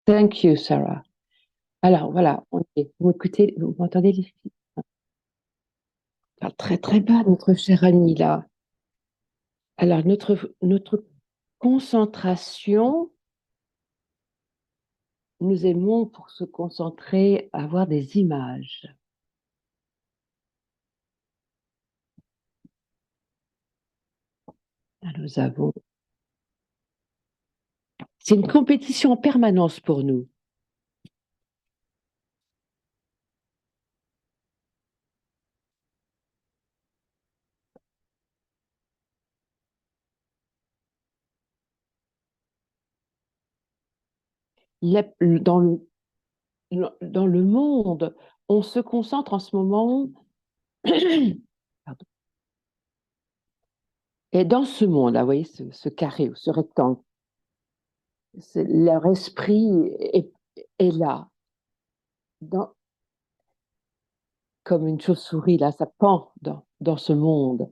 Thank you, Sarah. Alors, voilà, on est. Vous m'écoutez, vous m'entendez les filles? Parle très, très bas, notre cher Annie, là. Alors, notre concentration, nous aimons pour se concentrer avoir des images. Ah, nous avons. C'est une compétition en permanence pour nous. Dans dans le monde, on se concentre en ce moment. Pardon. Et dans ce monde, là, vous voyez, ce carré, ce rectangle, leur esprit est là, dans, comme une chauve-souris, là, ça pend dans ce monde.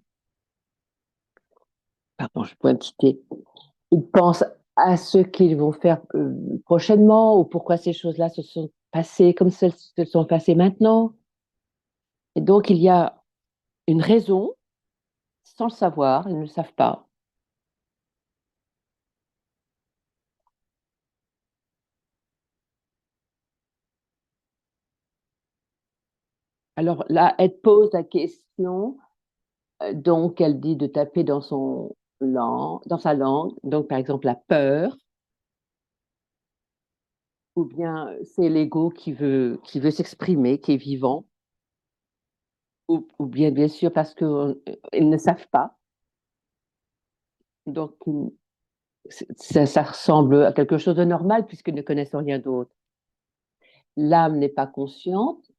Pardon, je peux quitter. Ils pensent à ce qu'ils vont faire prochainement ou pourquoi ces choses-là se sont passées comme celles se sont passées maintenant. Et donc, il y a une raison, sans le savoir, ils ne le savent pas. Alors là, elle pose la question, donc elle dit de taper dans sa langue, donc par exemple la peur, ou bien c'est l'ego qui veut s'exprimer, qui est vivant, ou bien bien sûr parce qu'ils ne savent pas. Donc ça ressemble à quelque chose de normal puisqu'ils ne connaissent rien d'autre. L'âme n'est pas consciente,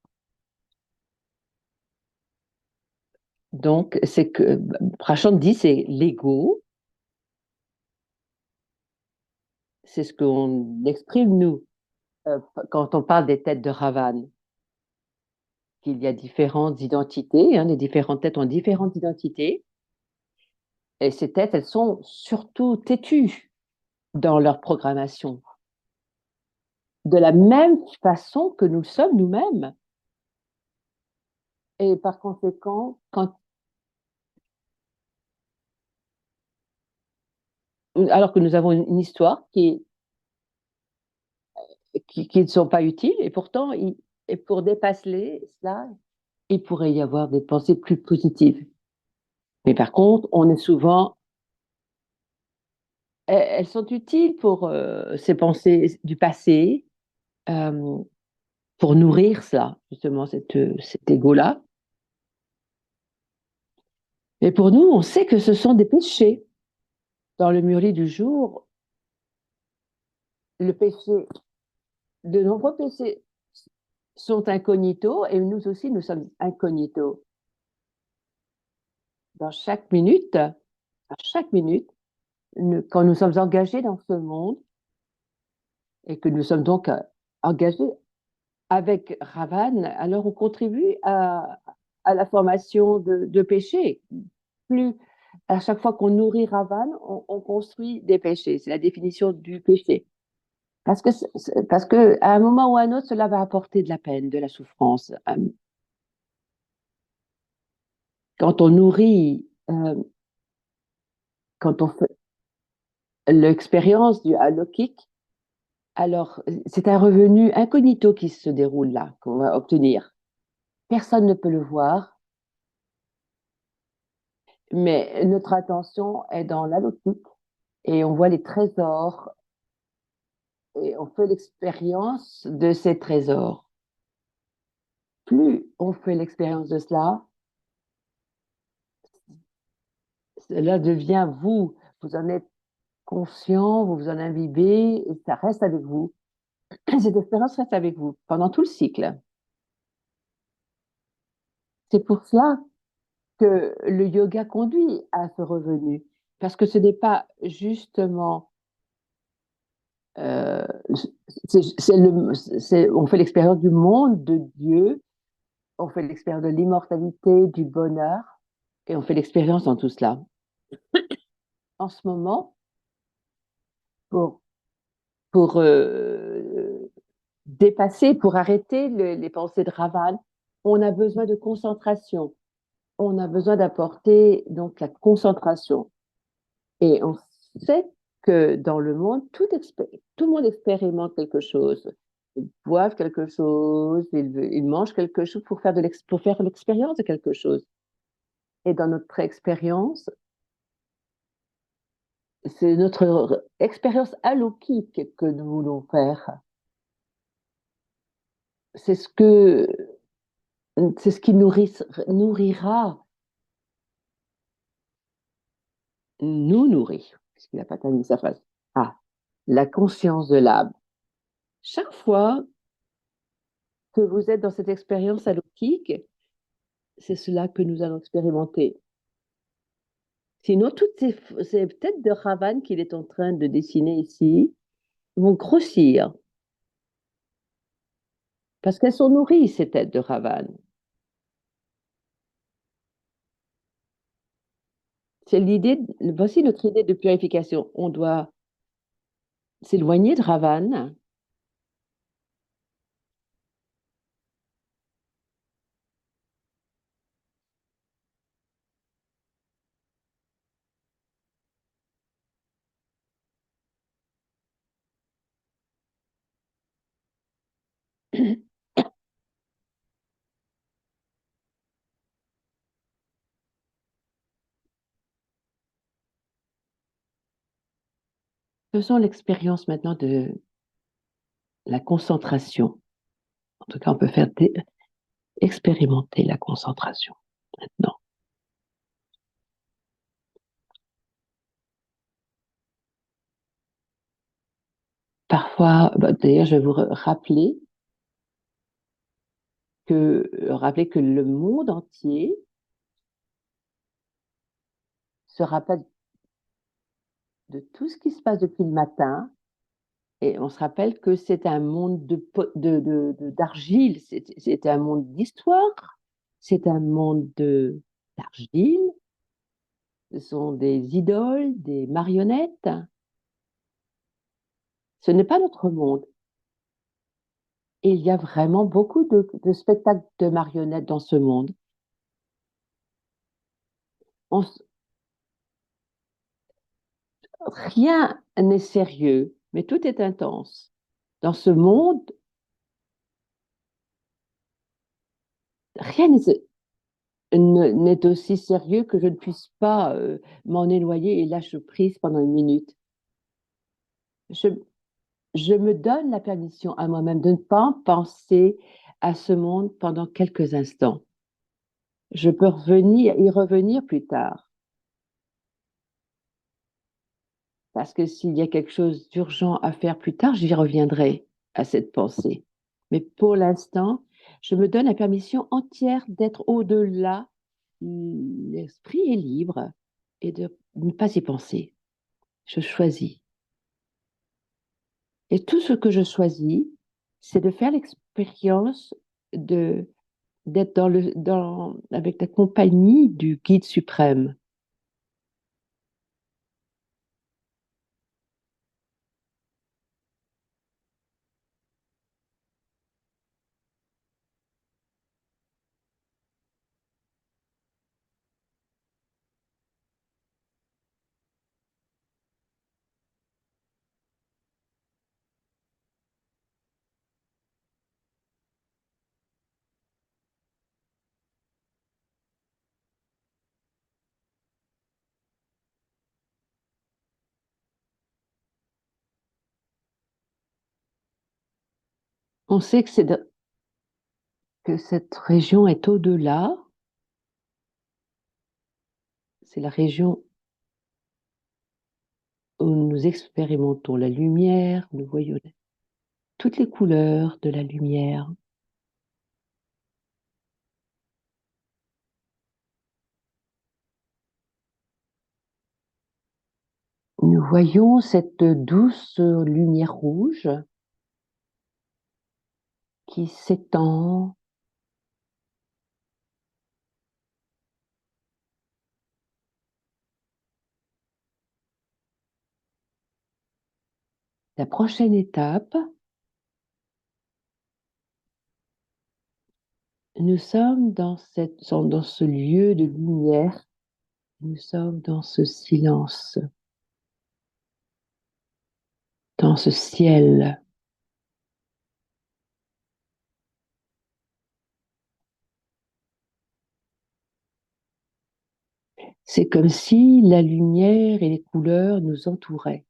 donc c'est que Prachand dit c'est l'ego, c'est ce qu'on exprime nous quand on parle des têtes de Ravan, qu'il y a différentes identités, hein, les différentes têtes ont différentes identités, et ces têtes, elles sont surtout têtues dans leur programmation, de la même façon que nous sommes nous-mêmes. Et par conséquent, alors que nous avons une histoire qui ne sont pas utiles, et pourtant, et pour dépasser cela, il pourrait y avoir des pensées plus positives. Mais par contre, on est souvent, elles sont utiles pour ces pensées du passé, euh, pour nourrir ça, justement, cet ego-là. Mais pour nous, on sait que ce sont des péchés. Dans le murli du jour, le péché, de nombreux péchés sont incognito et nous aussi, nous sommes incognito. Dans chaque minute, quand nous sommes engagés dans ce monde et que nous sommes donc engagés avec Ravan, alors on contribue à la formation de péchés. Plus, à chaque fois qu'on nourrit Ravan, on construit des péchés. C'est la définition du péché. Parce que à un moment ou à un autre, cela va apporter de la peine, de la souffrance. Quand on nourrit, quand on fait l'expérience du alokik, alors c'est un revenu incognito qui se déroule là, qu'on va obtenir. Personne ne peut le voir, mais notre attention est dans l'alokik et on voit les trésors et on fait l'expérience de ces trésors. Plus on fait l'expérience de cela, cela devient vous. Vous en êtes conscient, vous vous en imbibez et ça reste avec vous. Cette expérience reste avec vous pendant tout le cycle. C'est pour cela que le yoga conduit à ce revenu, parce que ce n'est pas justement, euh, on fait l'expérience du monde, de Dieu, on fait l'expérience de l'immortalité, du bonheur, et on fait l'expérience dans tout cela. En ce moment, pour, pour dépasser, pour arrêter les pensées de Ravan, on a besoin de concentration. On a besoin d'apporter donc la concentration. Et on sait que dans le monde, tout le monde expérimente quelque chose. Ils boivent quelque chose, ils mangent quelque chose pour faire l'expérience de quelque chose. Et dans notre expérience, c'est notre expérience alokhique que nous voulons faire. C'est ce que, c'est ce qui nourrira, nous nourrit, puisqu'il n'a pas terminé sa phrase. Ah, la conscience de l'âme. Chaque fois que vous êtes dans cette expérience alokhique, c'est cela que nous allons expérimenter. Sinon, toutes ces têtes de Ravan qu'il est en train de dessiner ici vont grossir, parce qu'elles sont nourries, ces têtes de Ravan. C'est l'idée, voici notre idée de purification. On doit s'éloigner de Ravan. Faisons l'expérience maintenant de la concentration. En tout cas, on peut expérimenter la concentration maintenant. Parfois, bah, d'ailleurs, je vais vous rappeler que le monde entier se rappelle de tout ce qui se passe depuis le matin. Et on se rappelle que c'est un monde d'argile, c'est un monde d'histoire, c'est un monde d'argile, ce sont des idoles, des marionnettes. Ce n'est pas notre monde. Et il y a vraiment beaucoup de spectacles de marionnettes dans ce monde. On Rien n'est sérieux, mais tout est intense. Dans ce monde, rien n'est aussi sérieux que je ne puisse pas m'en éloigner et lâcher prise pendant une minute. Je, je me donne la permission à moi-même de ne pas penser à ce monde pendant quelques instants. Je peux y revenir plus tard, parce que s'il y a quelque chose d'urgent à faire plus tard, j'y reviendrai à cette pensée. Mais pour l'instant, je me donne la permission entière d'être au-delà. L'esprit est libre et de ne pas y penser. Je choisis. Et tout ce que je choisis, c'est de faire l'expérience de d'être avec la compagnie du guide suprême. On sait que cette région est au-delà, c'est la région où nous expérimentons la lumière, nous voyons toutes les couleurs de la lumière. Nous voyons cette douce lumière rouge qui s'étend. La prochaine étape, Nous sommes dans ce lieu de lumière, nous sommes dans ce silence, dans ce ciel. C'est comme si la lumière et les couleurs nous entouraient.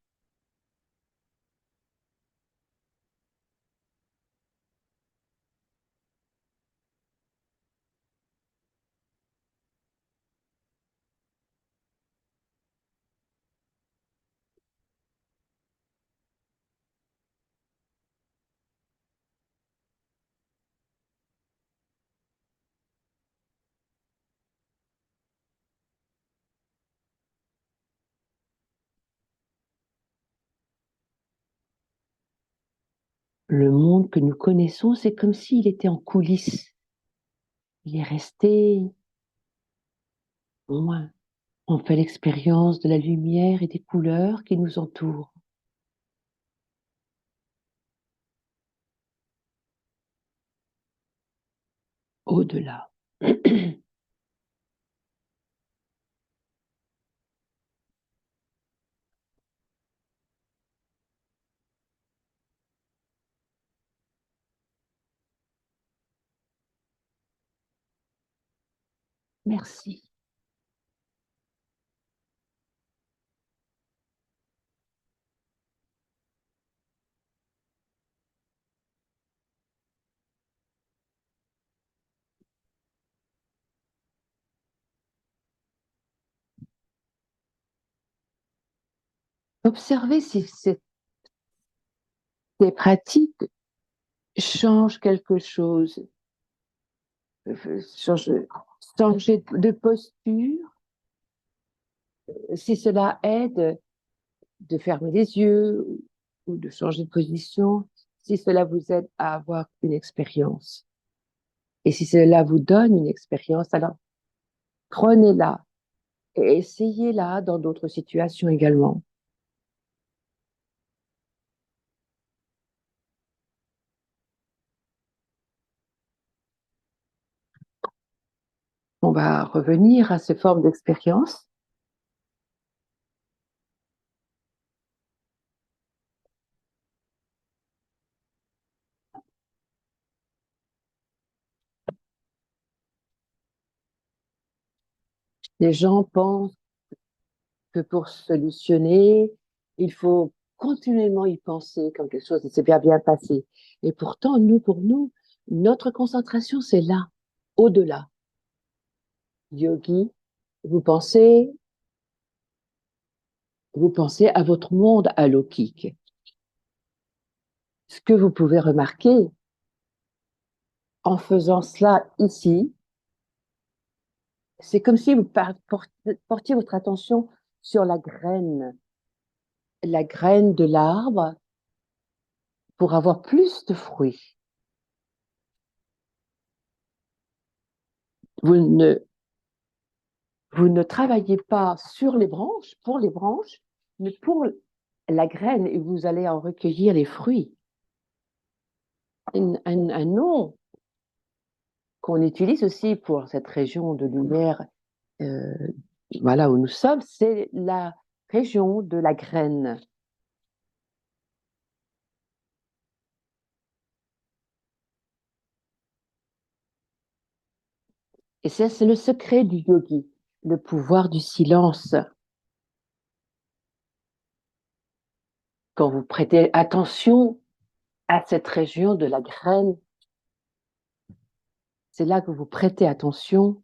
Le monde que nous connaissons, c'est comme s'il était en coulisses. Il est resté loin. On fait l'expérience de la lumière et des couleurs qui nous entourent. Au-delà. Merci. Observez si ces pratiques changent quelque chose, changer, changer de posture, si cela aide de fermer les yeux ou de changer de position, si cela vous aide à avoir une expérience. Et si cela vous donne une expérience, alors prenez-la et essayez-la dans d'autres situations également. On va revenir à ces formes d'expérience. Les gens pensent que pour solutionner, il faut continuellement y penser quand quelque chose ne s'est bien passé. Et pourtant, pour nous, notre concentration, c'est là, au-delà. Yogi, vous pensez, vous pensez à votre monde alokik. Ce que vous pouvez remarquer en faisant cela ici, c'est comme si vous portiez votre attention sur la graine de l'arbre pour avoir plus de fruits. Vous ne, vous ne travaillez pas sur les branches, pour les branches, mais pour la graine et vous allez en recueillir les fruits. Un nom qu'on utilise aussi pour cette région de lumière, euh, voilà où nous sommes, c'est la région de la graine. Et c'est le secret du yogi, le pouvoir du silence. Quand vous prêtez attention à cette région de la graine, c'est là que vous prêtez attention.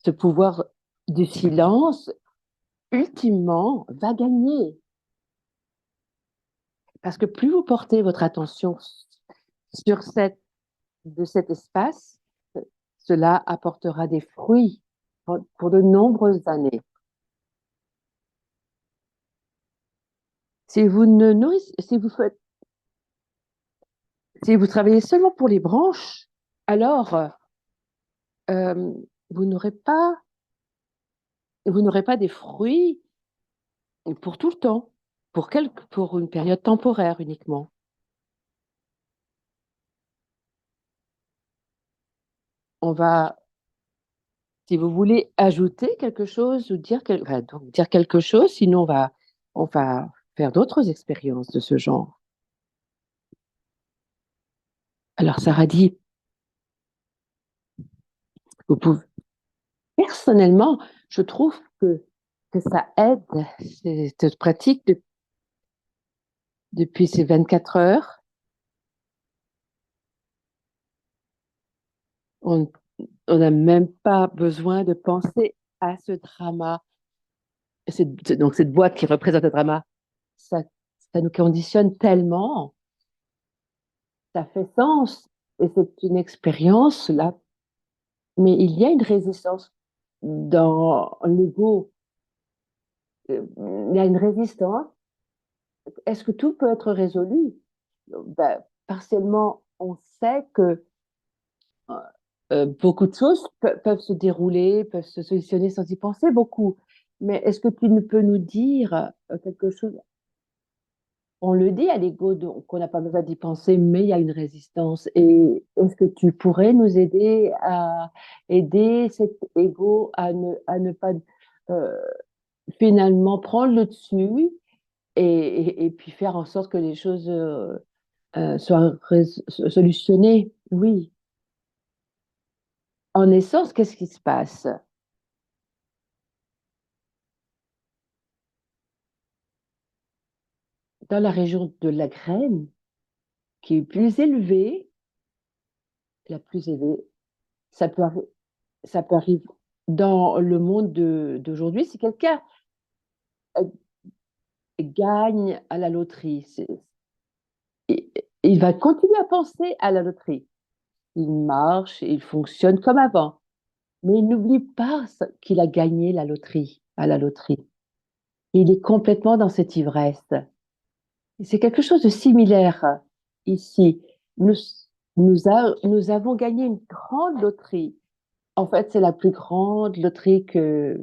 Ce pouvoir du silence, ultimement, va gagner. Parce que plus vous portez votre attention sur cet espace, cela apportera des fruits pour de nombreuses années. Si vous ne nourrissez, si vous travaillez seulement pour les branches, alors euh, vous n'aurez pas, vous n'aurez pas des fruits pour tout le temps, pour une période temporaire uniquement. on va, si vous voulez, ajouter quelque chose ou dire, enfin, donc dire quelque chose, sinon on va faire d'autres expériences de ce genre. Alors, Sarah dit, vous pouvez, personnellement, je trouve que ça aide, cette pratique depuis ces 24 heures. On on n'a même pas besoin de penser à ce drama. Donc, cette boîte qui représente le drama, ça, ça nous conditionne tellement, ça fait sens. Et c'est une expérience, là. Mais il y a une résistance dans l'ego. Il y a une résistance. Est-ce que tout peut être résolu? Ben, partiellement, on sait que beaucoup de choses peuvent se dérouler, peuvent se solutionner sans y penser beaucoup. Mais est-ce que tu ne peux nous dire quelque chose? On le dit à l'ego qu'on n'a pas besoin d'y penser, mais il y a une résistance. Et est-ce que tu pourrais nous aider à aider cet ego à ne pas euh, finalement prendre le dessus et puis faire en sorte que les choses soient solutionnées? Oui. En essence, qu'est-ce qui se passe? Dans la région de la graine, qui est plus élevée, la plus élevée, ça peut, ça peut arriver dans le monde d'aujourd'hui. Si quelqu'un euh, gagne à la loterie, il, il va continuer à penser à la loterie. Il marche, il fonctionne comme avant, mais il n'oublie pas qu'il a gagné la loterie, à la loterie. Il est complètement dans cette ivresse. C'est quelque chose de similaire ici. Nous, nous avons gagné une grande loterie. En fait, c'est la plus grande loterie que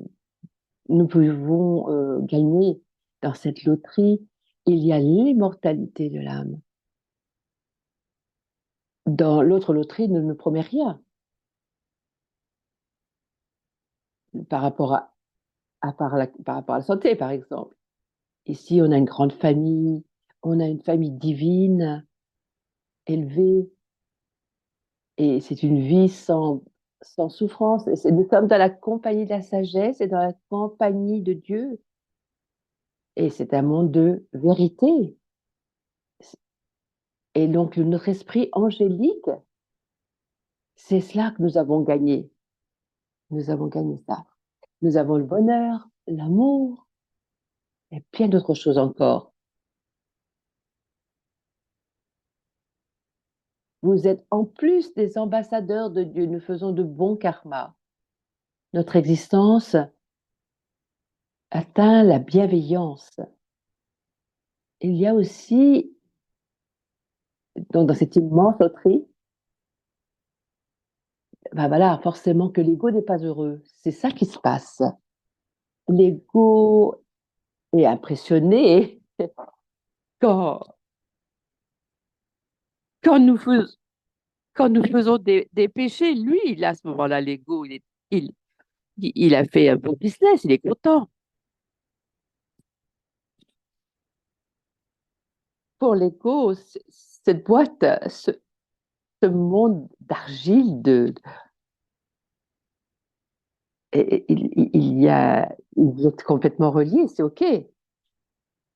nous pouvons gagner. Dans cette loterie, il y a l'immortalité de l'âme. Dans l'autre loterie, ne nous promet rien par rapport par rapport à la santé, par exemple. Ici, on a une grande famille, on a une famille divine, élevée, et c'est une vie sans souffrance. Nous sommes dans la compagnie de la sagesse et dans la compagnie de Dieu. Et c'est un monde de vérité. Et donc, notre esprit angélique, c'est cela que nous avons gagné. Nous avons gagné ça. Nous avons le bonheur, l'amour et bien d'autres choses encore. Vous êtes en plus des ambassadeurs de Dieu. Nous faisons de bons karmas. Notre existence atteint la bienveillance. Il y a aussi, donc dans cette immense loterie, ben voilà, forcément que l'ego n'est pas heureux. C'est ça qui se passe. L'ego est impressionné quand, quand nous faisons, quand nous faisons des péchés. Lui, il, à ce moment-là, l'ego, il, il a fait un bon business, il est content. Pour l'ego, cette boîte, ce monde d'argile, il y est complètement relié, c'est OK. Mais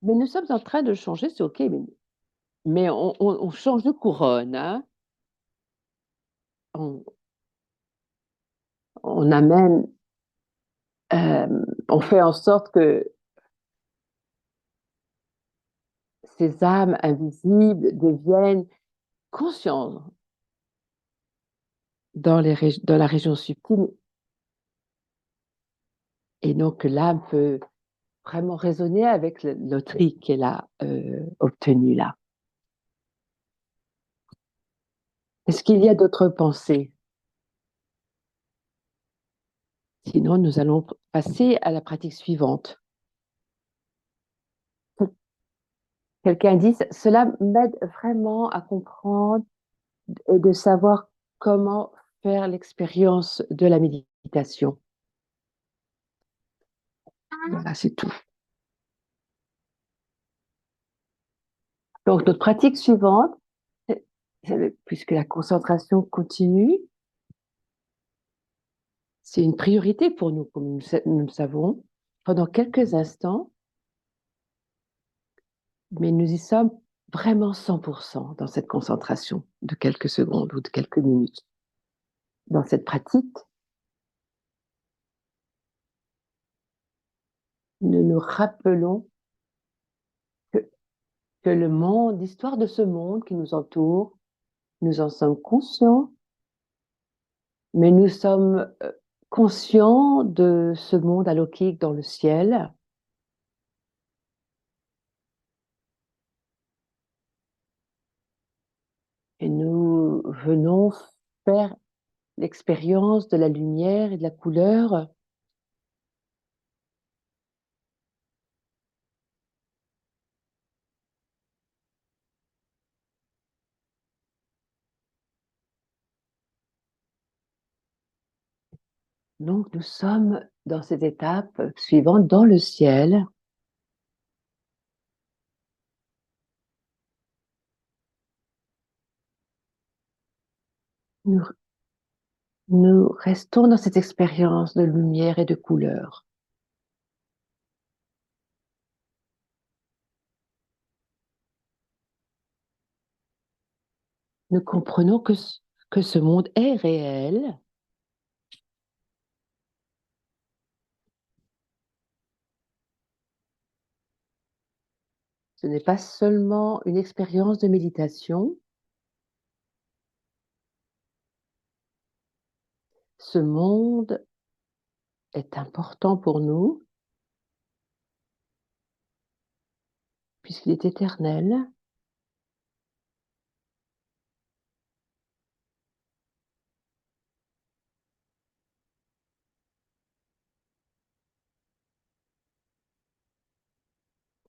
nous sommes en train de changer, c'est OK, mais on change de couronne, hein. On, on amène, on fait en sorte que ces âmes invisibles deviennent conscientes dans la région subtile. Et donc, l'âme peut vraiment résonner avec le loterie qu'elle a obtenue là. Est-ce qu'il y a d'autres pensées? Sinon, nous allons passer à la pratique suivante. Quelqu'un dit, cela m'aide vraiment à comprendre et de savoir comment faire l'expérience de la méditation. Voilà, c'est tout. Donc, notre pratique suivante, puisque la concentration continue, c'est une priorité pour nous, comme nous le savons, pendant quelques instants, mais nous y sommes vraiment 100% dans cette concentration de quelques secondes ou de quelques minutes. Dans cette pratique, nous nous rappelons que, que le monde, l'histoire de ce monde qui nous entoure, nous en sommes conscients, mais nous sommes conscients de ce monde alaukique dans le ciel. Et nous venons faire l'expérience de la lumière et de la couleur donc, nous sommes dans cette étape suivante, dans le ciel. Nous, nous restons dans cette expérience de lumière et de couleur. Nous comprenons que ce monde est réel. Ce n'est pas seulement une expérience de méditation. Ce monde est important pour nous puisqu'il est éternel.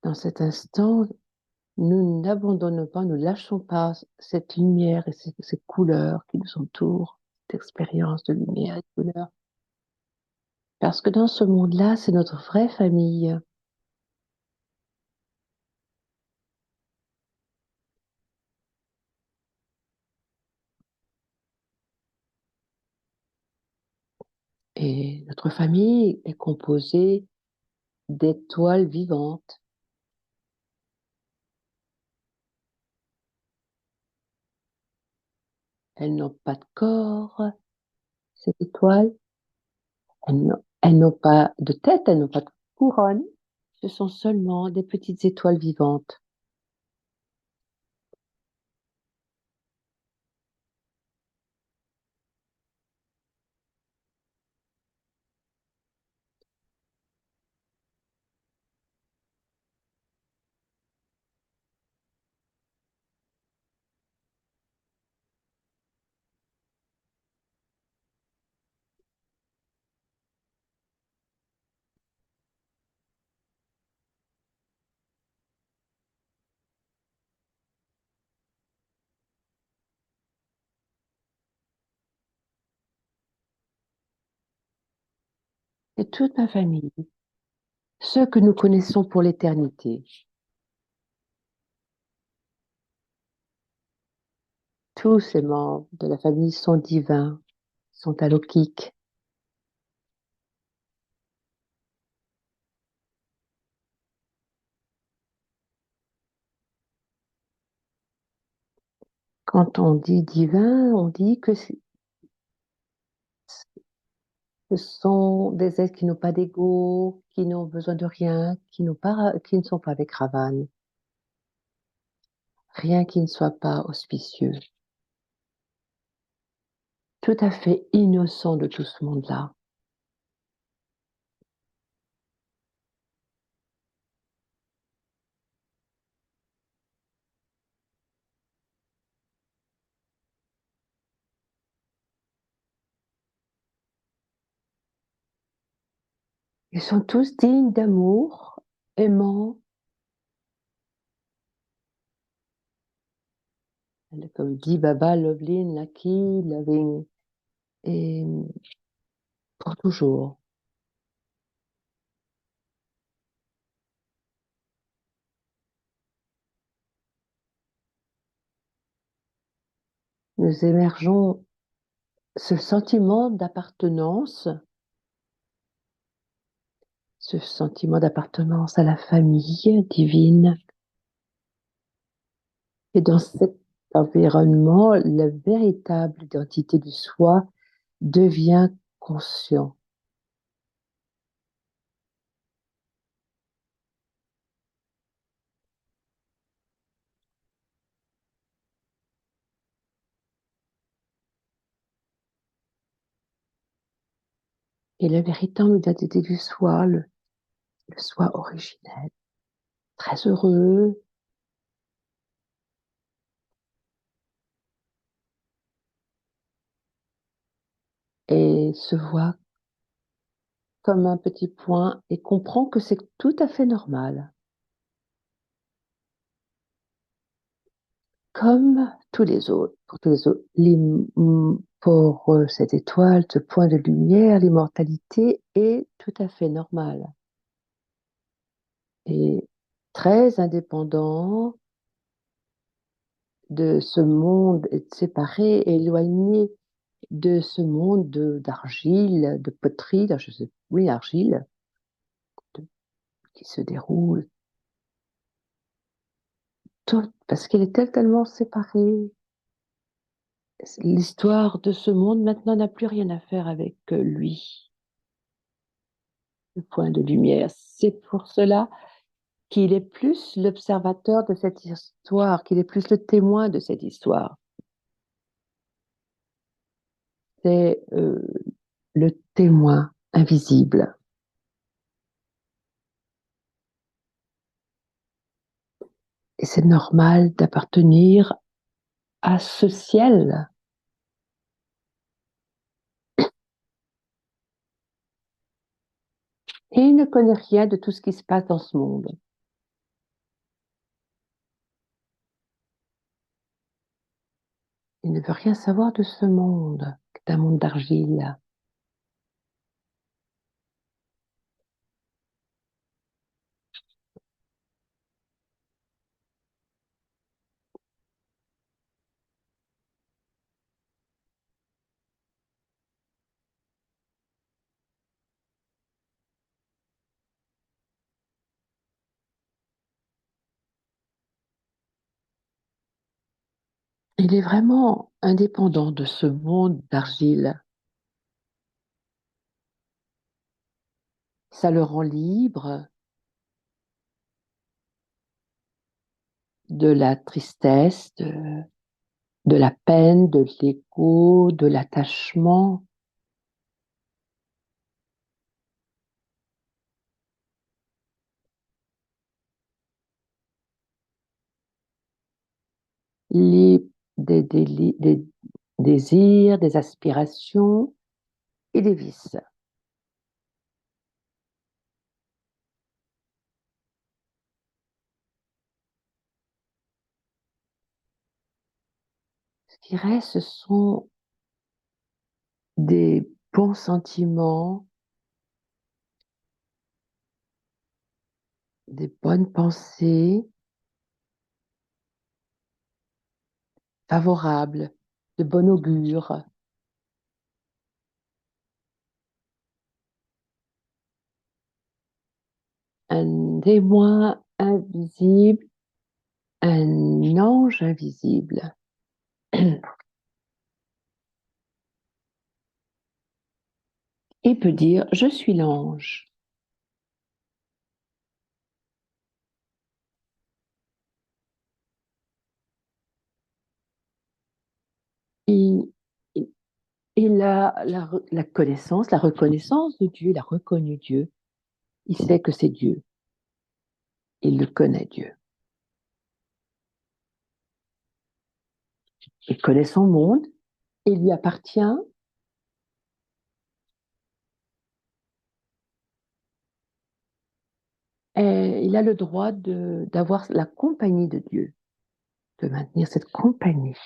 Dans cet instant, nous n'abandonnons pas, nous ne lâchons pas cette lumière et ces couleurs qui nous entourent, cette expérience de lumière et de couleur. Parce que dans ce monde-là, c'est notre vraie famille. Et notre famille est composée d'étoiles vivantes. Elles n'ont pas de corps, ces étoiles. Elles n'ont pas de tête, elles n'ont pas de couronne. Ce sont seulement des petites étoiles vivantes. Et toute ma famille, ceux que nous connaissons pour l'éternité, tous ces membres de la famille sont divins, sont alaukiques. Quand on dit divin, on dit que ce sont des êtres qui n'ont pas d'ego, qui n'ont besoin de rien, qui ne sont pas avec Ravan. Rien qui ne soit pas auspicieux. Tout à fait innocent de tout ce monde-là. Ils sont tous dignes d'amour, aimants, comme dit Baba, Loveline, Lucky, Loving. et pour toujours. Nous émergeons ce sentiment d'appartenance, ce sentiment d'appartenance à la famille divine. Et dans cet environnement, la véritable identité du soi devient conscient. Et la véritable identité du soi, le soi originel, très heureux, et se voit comme un petit point et comprend que c'est tout à fait normal. Comme tous les autres, pour tous les autres, pour cette étoile, ce point de lumière, l'immortalité est tout à fait normal et très indépendant de ce monde séparé, éloigné de ce monde d'argile, de poterie, je sais, oui, argile, qui se déroule tout, parce qu'il est tellement séparé. L'histoire de ce monde maintenant n'a plus rien à faire avec lui, le point de lumière. C'est pour cela qu'il est plus l'observateur de cette histoire, qu'il est plus le témoin de cette histoire. C'est le témoin invisible. Et c'est normal d'appartenir à ce ciel. Et il ne connaît rien de tout ce qui se passe dans ce monde. Il ne veut rien savoir de ce monde, qui est un monde d'argile. Il est vraiment indépendant de ce monde d'argile. Ça le rend libre de la tristesse, de la peine, de l'ego, de l'attachement. Libre des désirs, des aspirations et des vices. Ce qui reste, ce sont des bons sentiments, des bonnes pensées favorables, de bon augure, un témoin invisible, un ange invisible. Et peut dire, je suis l'ange. Il, il a la connaissance, la reconnaissance de Dieu, il a reconnu Dieu. Il sait que c'est Dieu. Il le connaît, Dieu. Il connaît son monde, il lui appartient, et il a le droit d'avoir la compagnie de Dieu, de maintenir cette compagnie.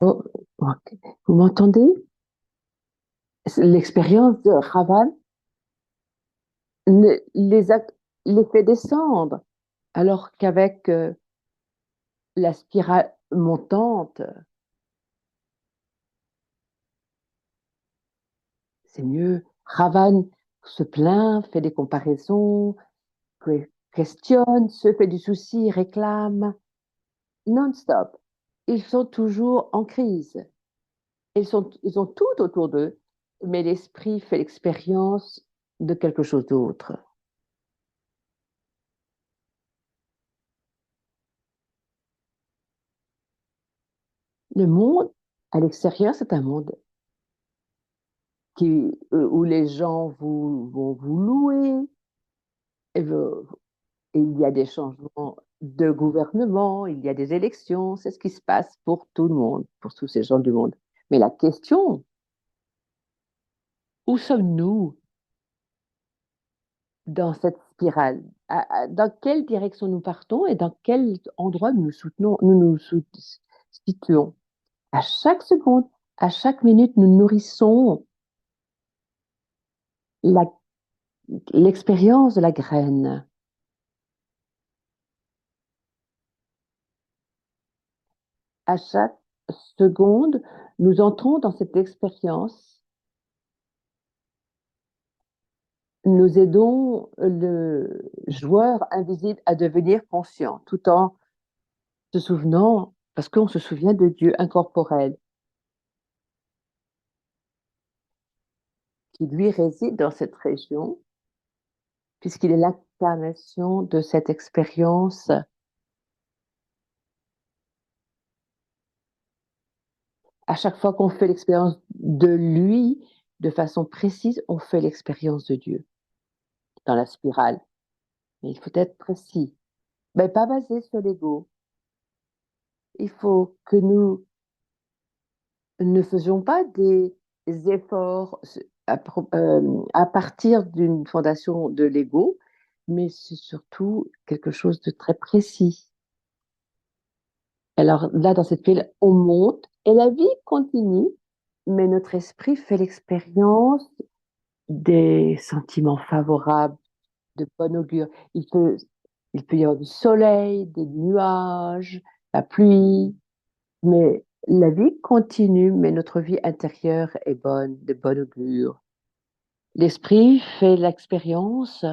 Oh, ok. Vous m'entendez? L'expérience de Raval les fait descendre, alors qu'avec la spirale montante, c'est mieux. Ravan se plaint, fait des comparaisons, questionne, se fait du souci, réclame, non-stop. Ils sont toujours en crise. Ils ont tout autour d'eux, mais l'esprit fait l'expérience de quelque chose d'autre. Le monde à l'extérieur, c'est un monde où les gens vont vous louer, et, et il y a des changements de gouvernement, il y a des élections, c'est ce qui se passe pour tout le monde, pour tous ces gens du monde. Mais la question, où sommes-nous dans cette spirale? Dans quelle direction nous partons et dans quel endroit nous nous situons? À chaque seconde, à chaque minute, nous nourrissons la- l'expérience de la graine. À chaque seconde, nous entrons dans cette expérience. Nous aidons le joueur invisible à devenir conscient, tout en se souvenant, parce qu'on se souvient de Dieu incorporel, qui lui réside dans cette région, puisqu'il est l'incarnation de cette expérience. À chaque fois qu'on fait l'expérience de lui, de façon précise, on fait l'expérience de Dieu dans la spirale. Mais il faut être précis. Mais pas basé sur l'ego. Il faut que nous ne faisions pas des efforts à partir d'une fondation de l'ego, mais c'est surtout quelque chose de très précis. Alors là, dans cette pile, on monte et la vie continue, mais notre esprit fait l'expérience des sentiments favorables, de bon augure. Il peut y avoir du soleil, des nuages, la pluie, mais la vie continue, mais notre vie intérieure est bonne, de bon augure. L'esprit fait l'expérience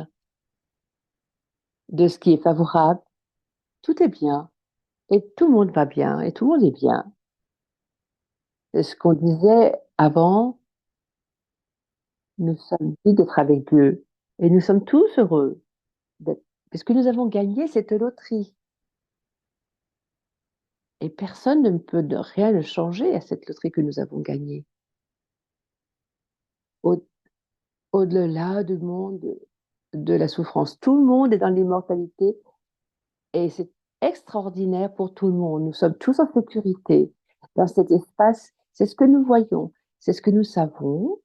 de ce qui est favorable. Tout est bien et tout le monde va bien et tout le monde est bien. C'est ce qu'on disait avant, nous sommes dit d'être avec Dieu et nous sommes tous heureux parce que nous avons gagné cette loterie. Et personne ne peut rien ne changer à cette loterie que nous avons gagnée. Au, Au-delà du monde de la souffrance, tout le monde est dans l'immortalité et c'est extraordinaire pour tout le monde. Nous sommes tous en sécurité dans cet espace. C'est ce que nous voyons, c'est ce que nous savons.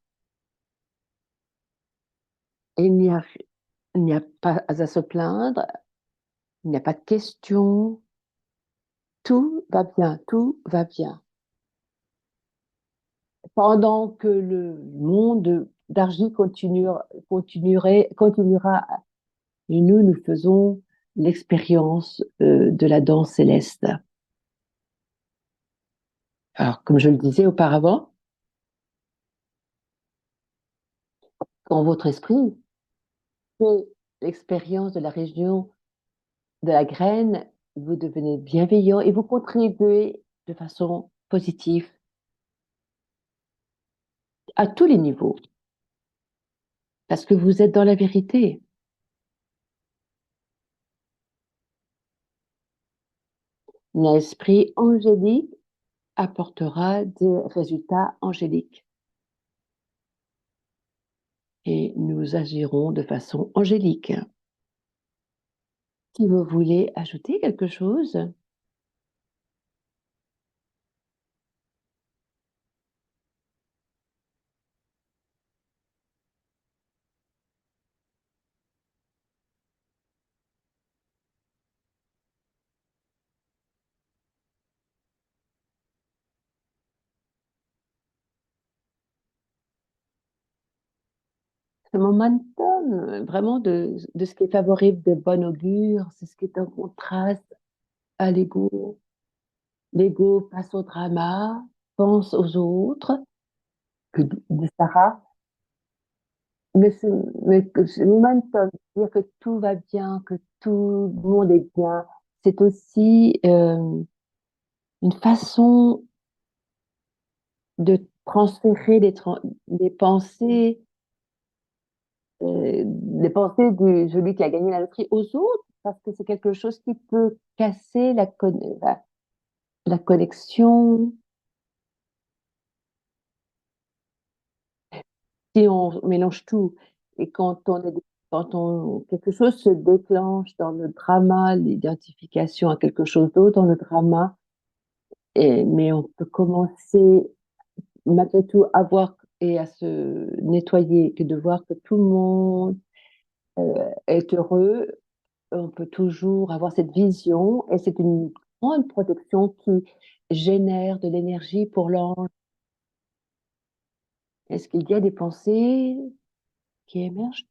Et il n'y a pas à se plaindre, il n'y a pas de question. Tout va bien, tout va bien. Pendant que le monde d'argile continuera, et nous faisons l'expérience de la danse céleste. Alors, comme je le disais auparavant, quand votre esprit fait l'expérience de la région de la graine, vous devenez bienveillant et vous contribuez de façon positive à tous les niveaux, parce que vous êtes dans la vérité. L'esprit angélique apportera des résultats angéliques et nous agirons de façon angélique. Si vous voulez ajouter quelque chose, ce momentum, vraiment de ce qui est favorable, de bon augure, c'est ce qui est en contraste à l'ego. L'ego passe au drama, pense aux autres, que dit Sarah. Mais ce momentum, dire que tout va bien, que tout le monde est bien, c'est aussi une façon de transférer des pensées de celui qui a gagné la loterie aux autres, parce que c'est quelque chose qui peut casser la connexion. Si on mélange tout, et quand quelque chose se déclenche dans le drama, l'identification à quelque chose d'autre dans le drama, mais on peut commencer malgré tout à voir et à se nettoyer, que de voir que tout le monde est heureux. On peut toujours avoir cette vision et c'est une grande protection qui génère de l'énergie pour l'ange. Est-ce qu'il y a des pensées qui émergent?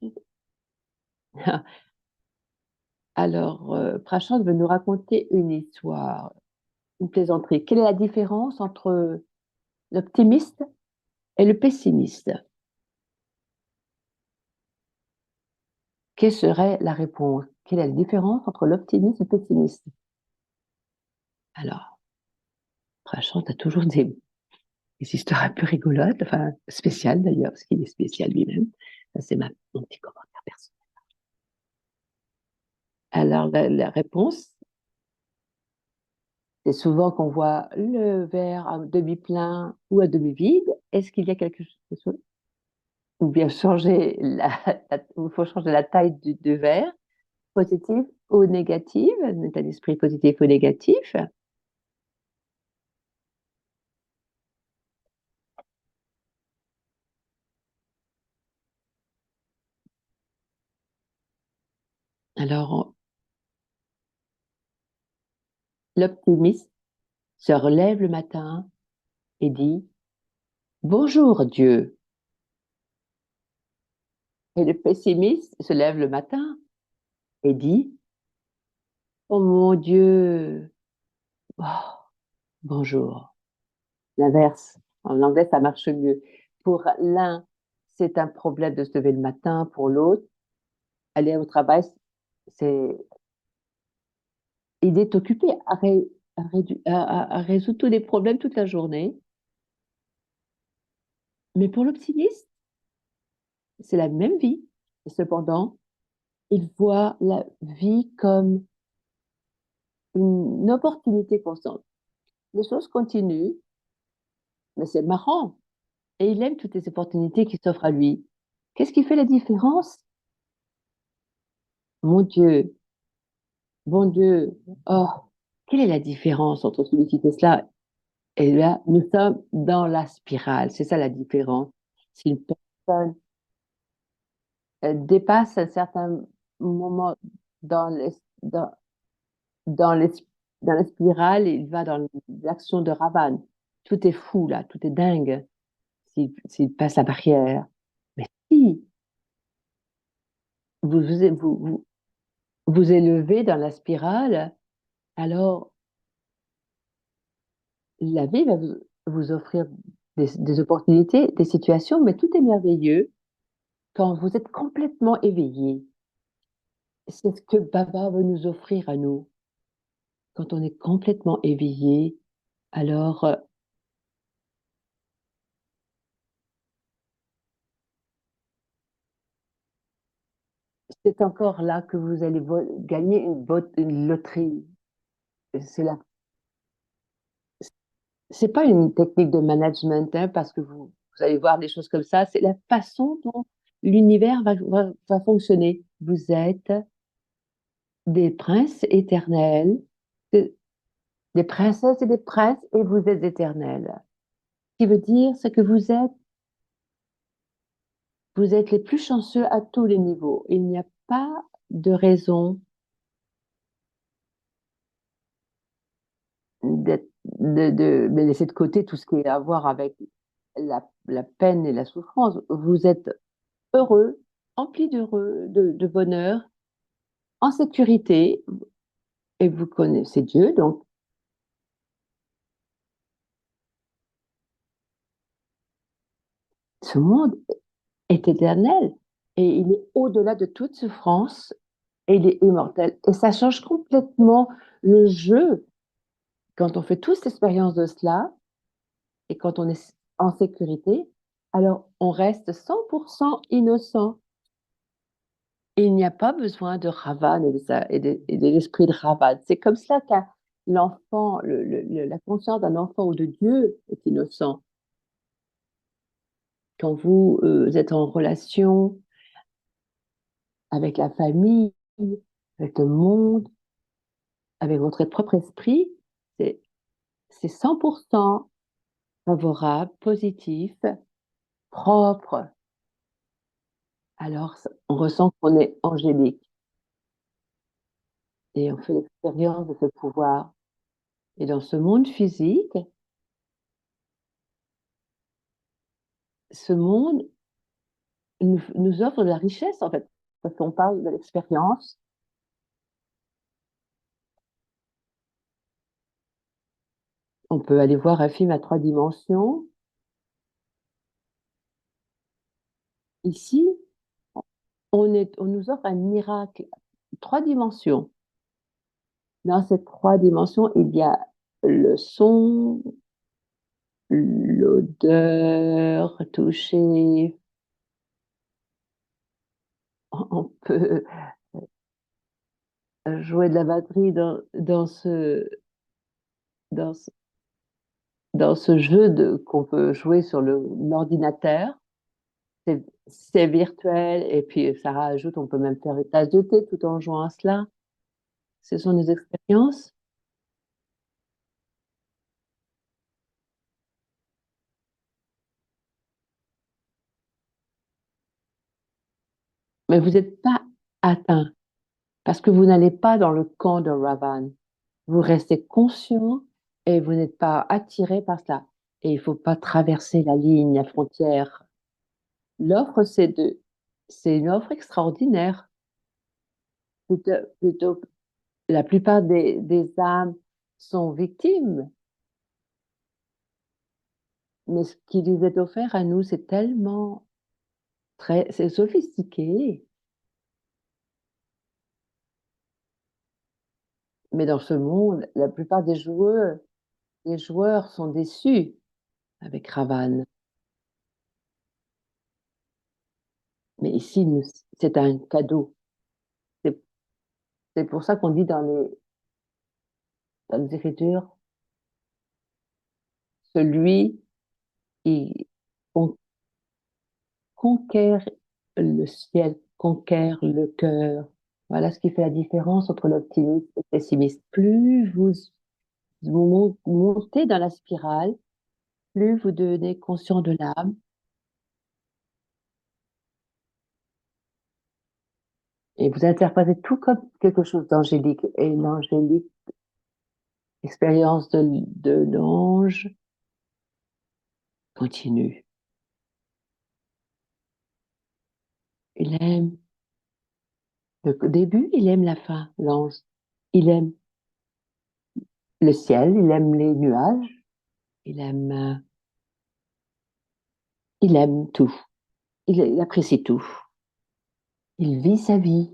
Alors, Prashant veut nous raconter une histoire, une plaisanterie. Quelle est la différence entre l'optimiste et le pessimiste? Quelle serait la réponse? Quelle est la différence entre l'optimiste et le pessimiste? Alors, Prashant a toujours des histoires un peu rigolotes, enfin spéciales d'ailleurs, parce qu'il est spécial lui-même. Ça, c'est mon petit commentaire personnel. Alors, la réponse, c'est souvent qu'on voit le verre à demi plein ou à demi vide. Est-ce qu'il y a quelque chose? Ou bien il faut changer la taille du verre, positive ou négative, un état d'esprit positif ou négatif. Alors, l'optimiste se relève le matin et dit Bonjour Dieu. Et le pessimiste se lève le matin et dit Oh mon Dieu, oh, bonjour. L'inverse. En anglais, ça marche mieux. Pour l'un, c'est un problème de se lever le matin. Pour l'autre, aller au travail, c'est il est occupé à résoudre tous les problèmes toute la journée. Mais pour l'optimiste, c'est la même vie. Et cependant, il voit la vie comme une opportunité constante. Les choses continuent, mais c'est marrant. Et il aime toutes les opportunités qui s'offrent à lui. Qu'est-ce qui fait la différence? Mon Dieu, bon Dieu, oh, quelle est la différence entre celui qui fait cela et là, nous sommes dans la spirale. C'est ça la différence. Si une personne dépasse un certain moment dans, dans, dans, les, dans la spirale, il va dans l'action de Ravan. Tout est fou là, tout est dingue s'il passe la barrière. Mais si vous vous élevez dans la spirale, alors la vie va vous offrir des opportunités, des situations, mais tout est merveilleux quand vous êtes complètement éveillé. C'est ce que Baba veut nous offrir à nous. Quand on est complètement éveillé, alors c'est encore là que vous allez gagner une loterie. C'est là. C'est pas une technique de management, hein, parce que vous allez voir des choses comme ça. C'est la façon dont l'univers va fonctionner. Vous êtes des princes éternels, de- des princesses et des princes, et vous êtes éternels. Ce qui veut dire, c'est que vous êtes les plus chanceux à tous les niveaux. Il n'y a pas de raison de laisser de côté tout ce qui est à voir avec la peine et la souffrance. Vous êtes heureux empli de bonheur, en sécurité, et vous connaissez Dieu, donc ce monde est éternel et il est au-delà de toute souffrance et il est immortel. Et ça change complètement le jeu quand on fait tous l'expérience de cela et quand on est en sécurité, alors on reste 100% innocent. Et il n'y a pas besoin de Ravan et de l'esprit de Ravan. C'est comme cela que l'enfant, la conscience d'un enfant ou de Dieu est innocent. Quand vous êtes en relation avec la famille, avec le monde, avec votre propre esprit, c'est c'est 100% favorable, positif, propre. Alors, on ressent qu'on est angélique et on fait l'expérience de ce pouvoir. Et dans ce monde physique, ce monde nous offre de la richesse, en fait, parce qu'on parle de l'expérience. On peut aller voir un film à 3 dimensions. Ici, on nous offre un miracle, 3 dimensions. Dans ces 3 dimensions, il y a le son, l'odeur, toucher. On peut jouer de la batterie dans ce, dans ce jeu qu'on peut jouer sur l'ordinateur. C'est virtuel et puis ça rajoute, on peut même faire une tasse de thé tout en jouant à cela. Ce sont des expériences, mais vous n'êtes pas atteint parce que vous n'allez pas dans le camp de Ravan. Vous restez conscient et vous n'êtes pas attiré par cela. Et il ne faut pas traverser la ligne, la frontière. L'offre, c'est une offre extraordinaire. Plutôt, la plupart des âmes sont victimes, mais ce qui nous est offert à nous, c'est tellement c'est sophistiqué. Mais dans ce monde, la plupart des joueurs sont déçus avec Ravan. Mais ici, c'est un cadeau. C'est c'est pour ça qu'on dit dans les Écritures, celui qui conquiert le ciel, conquiert le cœur. Voilà ce qui fait la différence entre l'optimiste et le pessimiste. Plus vous montez dans la spirale, plus vous devenez conscient de l'âme. Et vous interprétez tout comme quelque chose d'angélique. Et l'angélique, l'expérience de l'ange continue. Il aime le début, il aime la fin, l'ange. Il aime le ciel, il aime les nuages, il aime tout. Il apprécie tout. Il vit sa vie.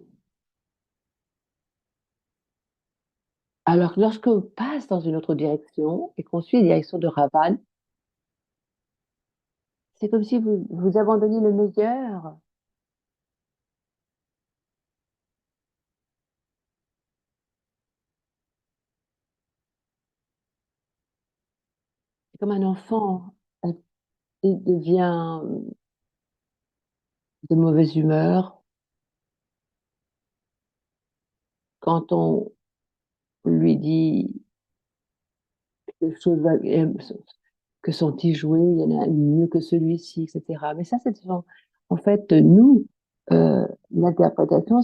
Alors que lorsqu'on passe dans une autre direction et qu'on suit la direction de Ravan, c'est comme si vous abandonniez le meilleur. C'est comme un enfant. Il devient de mauvaise humeur quand on lui dit quelque chose que sont-ils joués, il y en a un mieux que celui-ci, etc. Mais ça, c'est en fait, nous, l'interprétation,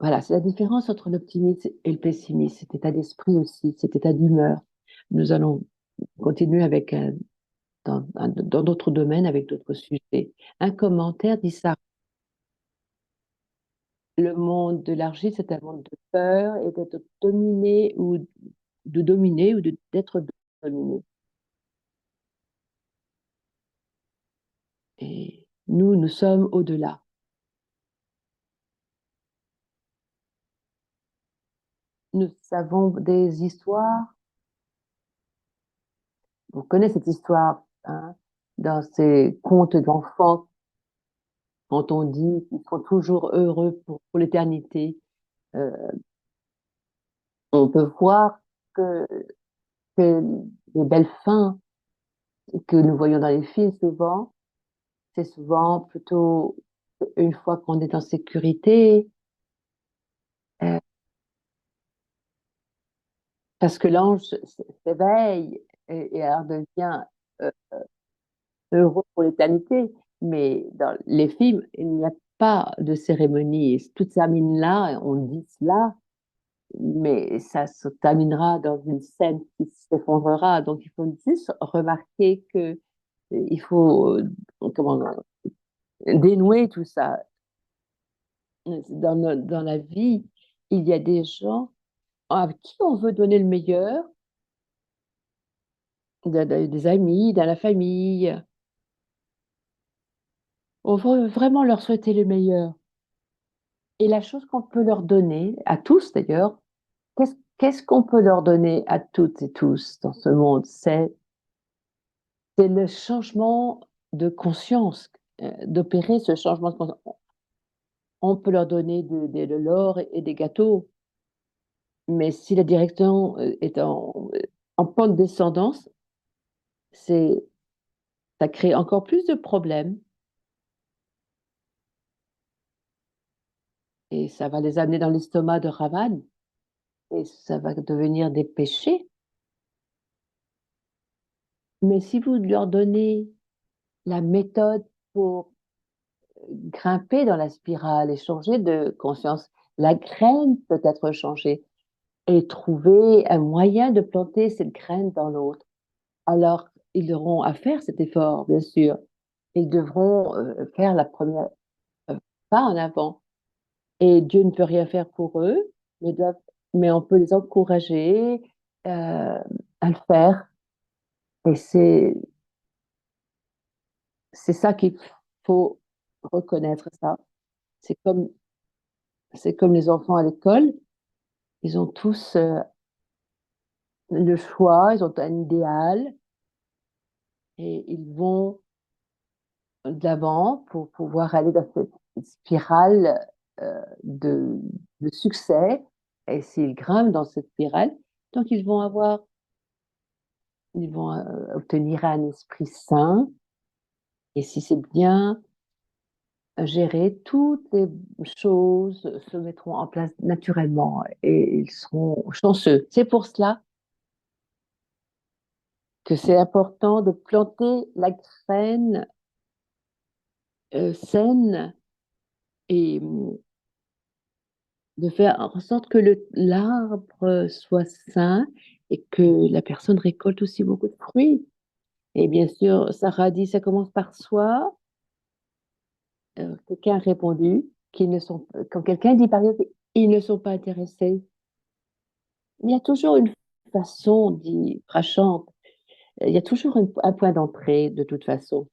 voilà, c'est la différence entre l'optimisme et le pessimisme, cet état d'esprit aussi, cet état d'humeur. Nous allons continuer avec dans d'autres domaines avec d'autres sujets. Un commentaire dit ça. Le monde de l'argile, c'est un monde de peur et d'être dominé ou de dominer ou d'être dominé. Et nous, nous sommes au-delà. Nous savons des histoires. On connaît cette histoire, hein, dans ces contes d'enfants, quand on dit qu'ils seront toujours heureux pour l'éternité. Euh, on peut voir que, que les belles fins que nous voyons dans les films souvent, c'est souvent plutôt une fois qu'on est en sécurité, euh, parce que l'ange s'éveille et alors devient euh, heureux pour l'éternité. Mais dans les films, il n'y a pas de cérémonie. Et toute sa mine-là, on dit cela, mais ça se terminera dans une scène qui s'effondrera. Donc, il faut juste remarquer que il faut comment, dénouer tout ça. Dans la vie, il y a des gens à qui on veut donner le meilleur, des amis, dans la famille. On veut vraiment leur souhaiter le meilleur. Et la chose qu'on peut leur donner, à tous d'ailleurs, qu'est-ce qu'on peut leur donner à toutes et tous dans ce monde? C'est le changement de conscience, d'opérer ce changement de conscience. On peut leur donner de l'or et des gâteaux, mais si la direction est en pente descendance, c'est, ça crée encore plus de problèmes et ça va les amener dans l'estomac de Ravan et ça va devenir des péchés. Mais si vous leur donnez la méthode pour grimper dans la spirale et changer de conscience, la graine peut être changée et trouver un moyen de planter cette graine dans l'autre. Alors, ils auront à faire cet effort, bien sûr. Ils devront faire la première pas en avant. Et Dieu ne peut rien faire pour eux, mais on peut les encourager à le faire. Et c'est ça qu'il faut reconnaître ça. C'est comme, c'est comme les enfants à l'école. Ils ont tous le choix, ils ont un idéal et ils vont de l'avant pour pouvoir aller dans cette spirale euh, de, de succès. Et s'ils grimpent dans cette spirale, donc ils vont obtenir un esprit sain. Et si c'est bien géré, toutes les choses se mettront en place naturellement et ils seront chanceux. C'est pour cela que c'est important de planter la graine saine et de faire en sorte que l'arbre soit sain et que la personne récolte aussi beaucoup de fruits. Et bien sûr, Sarah dit, ça commence par soi. Quelqu'un a répondu qu'ils ne sont, quand quelqu'un dit par exemple, ils ne sont pas intéressés, il y a toujours une façon dit crachante, il y a toujours un point d'entrée de toute façon.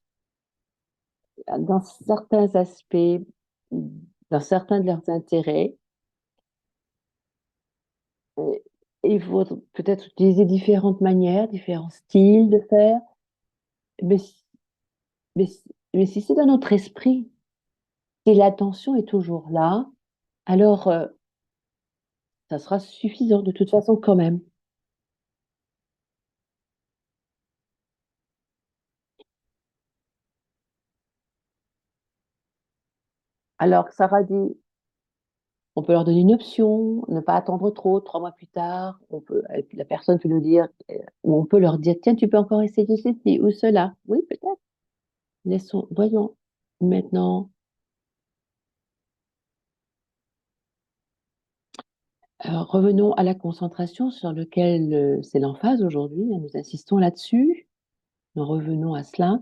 Dans certains aspects, dans certains de leurs intérêts, euh, il faut peut-être utiliser différentes manières, différents styles de faire, mais, mais, mais si c'est dans notre esprit, si l'attention est toujours là, alors ça sera suffisant de toute façon quand même. Alors Sarah dit, on peut leur donner une option, ne pas attendre trop, 3 mois plus tard, la personne peut nous dire, ou on peut leur dire, tiens, tu peux encore essayer ceci ou cela. Oui, peut-être. Voyons. Maintenant, revenons à la concentration sur lequel c'est l'emphase aujourd'hui. Nous insistons là-dessus. nous revenons à cela.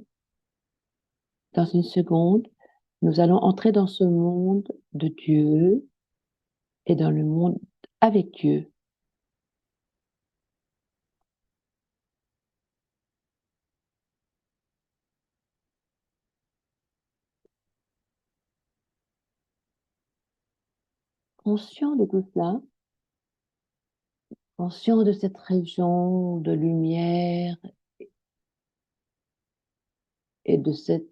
Dans une seconde, nous allons entrer dans ce monde de Dieu et dans le monde avec Dieu. Conscient de tout cela, conscient de cette région de lumière et de cette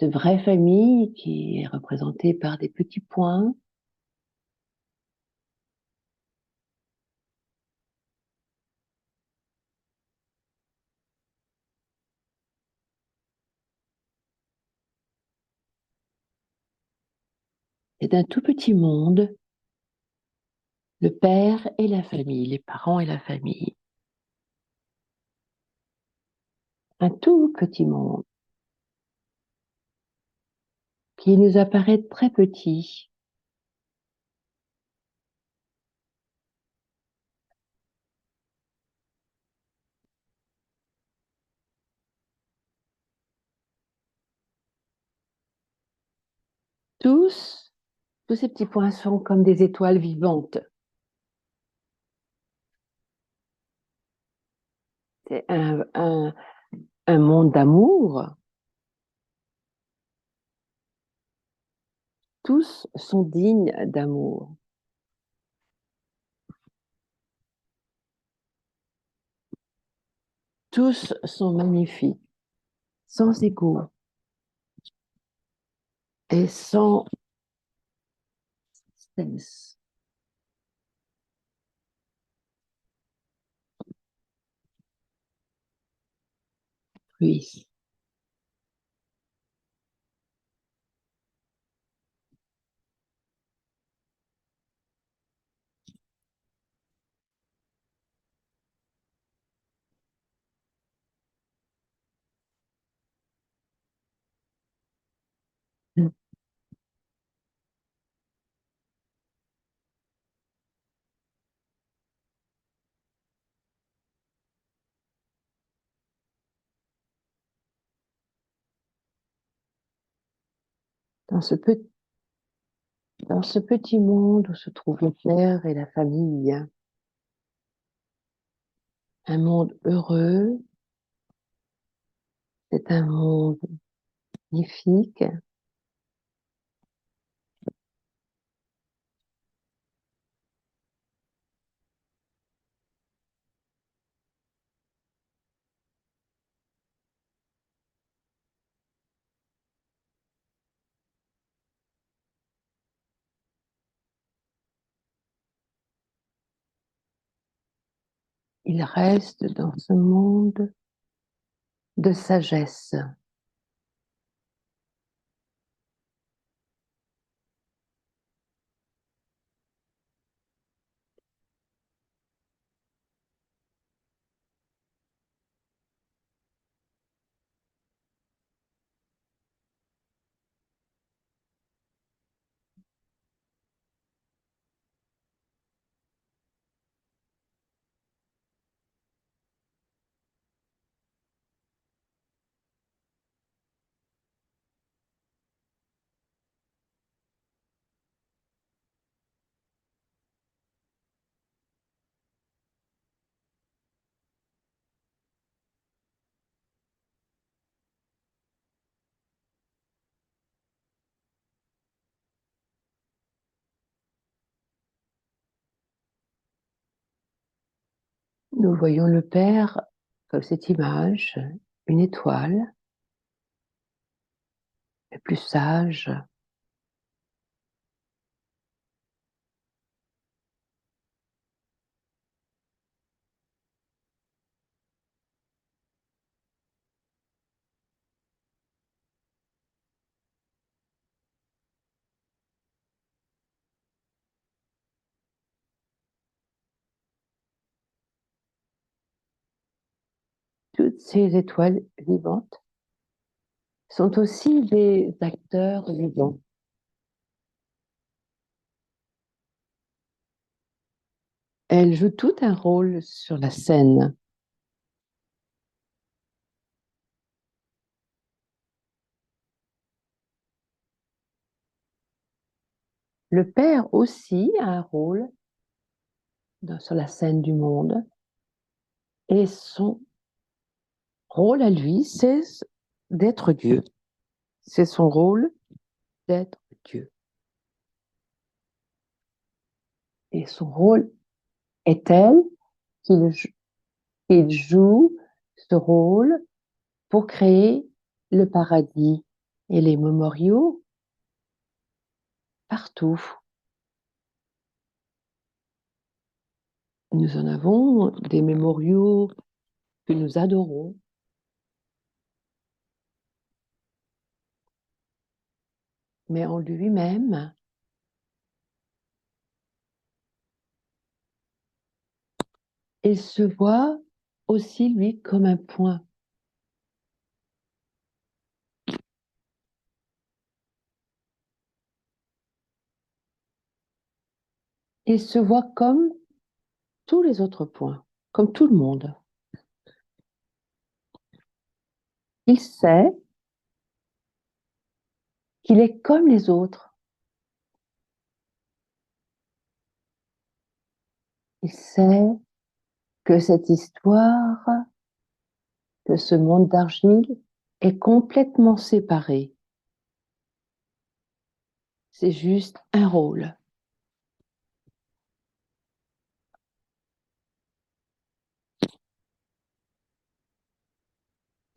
vraie famille qui est représentée par des petits points, c'est un tout petit monde, le père et la famille, les parents et la famille. Un tout petit monde qui nous apparaît très petit. Tous, tous ces petits points sont comme des étoiles vivantes. C'est un monde d'amour. Tous sont dignes d'amour. Tous sont magnifiques, sans ego et sans cesse. Oui. Dans ce, dans ce petit monde où se trouvent le père et la famille, un monde heureux, c'est un monde magnifique. Il reste dans ce monde de sagesse. Nous voyons le Père comme cette image, une étoile, le plus sage, toutes ces étoiles vivantes sont aussi des acteurs vivants. Elles jouent tout un rôle sur la scène. Le père aussi a un rôle sur la scène du monde et son rôle à lui, c'est d'être Dieu. C'est son rôle d'être Dieu. Et son rôle est tel qu'il joue ce rôle pour créer le paradis et les mémoriaux partout. Nous en avons des mémoriaux que nous adorons. Mais en lui-même, il se voit aussi, lui, comme un point. Il se voit comme tous les autres points, comme tout le monde. Il sait qu'il est comme les autres. Il sait que cette histoire, que ce monde d'argile est complètement séparé. C'est juste un rôle.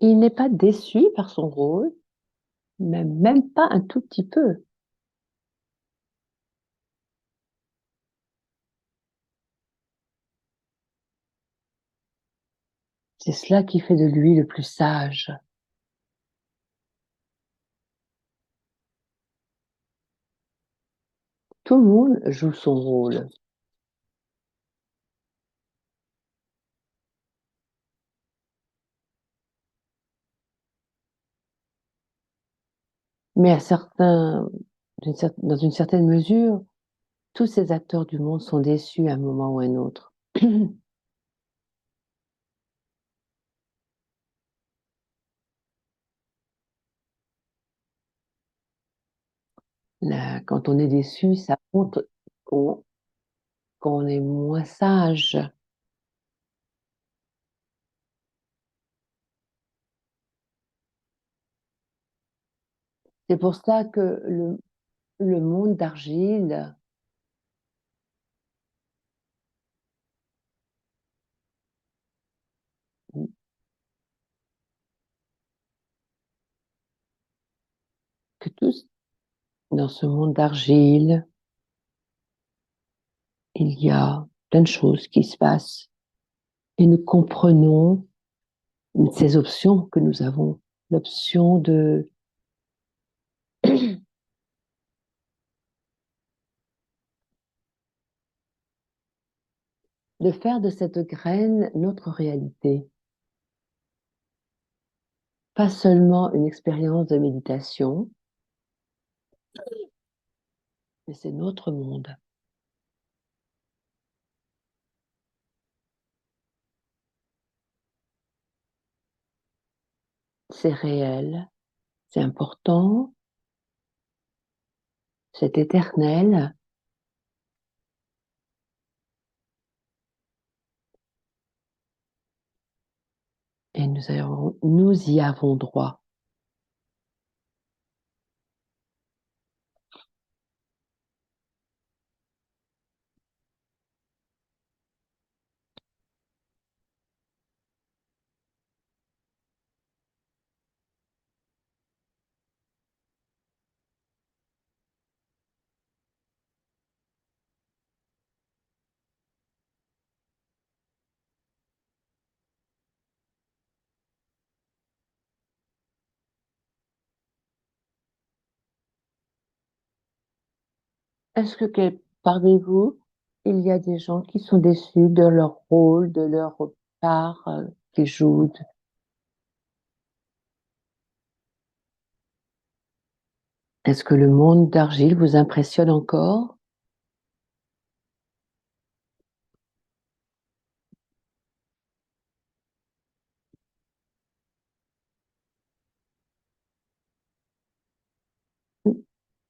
Il n'est pas déçu par son rôle, mais même pas un tout petit peu. C'est cela qui fait de lui le plus sage. Tout le monde joue son rôle. Mais dans une certaine mesure, tous ces acteurs du monde sont déçus à un moment ou à un autre. Quand on est déçu, ça montre qu'on qu'on est moins sage. C'est pour ça que le monde d'argile, que tous dans ce monde d'argile, il y a plein de choses qui se passent et nous comprenons ces options que nous avons. L'option de faire de cette graine notre réalité. Pas seulement une expérience de méditation, mais c'est notre monde. C'est réel, c'est important, c'est éternel, et nous y avons droit. Est-ce que parmi vous, il y a des gens qui sont déçus de leur rôle, de leur part qu'ils jouent? Est-ce que le monde d'argile vous impressionne encore?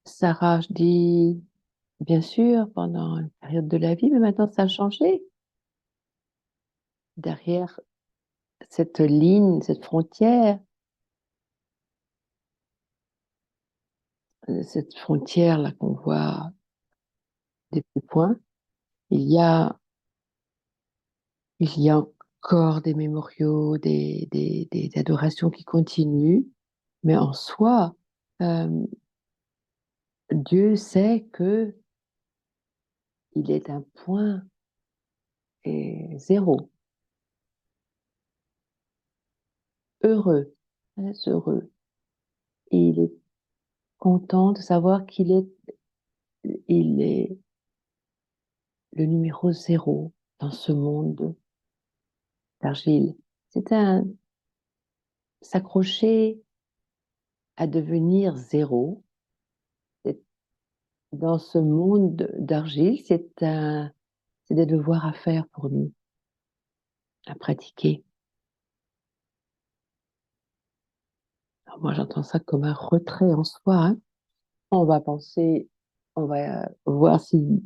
Sarah, je dis bien sûr, pendant une période de la vie, mais maintenant ça a changé. Derrière cette ligne, cette frontière, cette frontière là qu'on voit des petits points, il y a, il y a encore des mémoriaux, des adorations qui continuent, mais en soi, euh, Dieu sait que il est un point et zéro, heureux, très heureux. Et il est content de savoir il est le numéro zéro dans ce monde d'argile. C'est un s'accrocher à devenir zéro. C'est- Dans ce monde d'argile, c'est des devoirs à faire pour nous, à pratiquer. Alors moi, j'entends ça comme un retrait en soi, hein. On va penser, on va voir s'il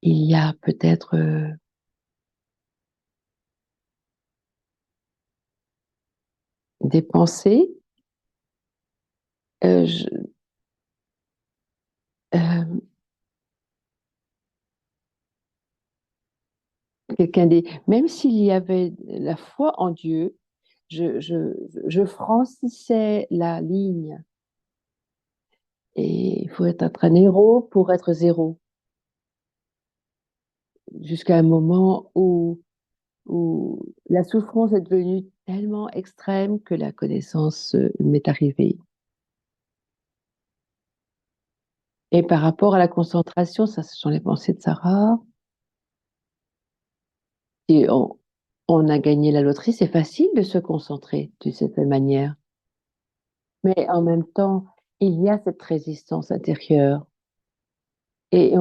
y a peut-être des pensées. Euh, je- euh, Quelqu'un dit, même s'il y avait la foi en Dieu, je franchissais la ligne. Et il faut être un héros pour être zéro. Jusqu'à un moment où la souffrance est devenue tellement extrême que la connaissance m'est arrivée. Et par rapport à la concentration, ça, ce sont les pensées de Sarah. Et on a gagné la loterie, c'est facile de se concentrer d'une certaine manière. Mais en même temps, il y a cette résistance intérieure. Et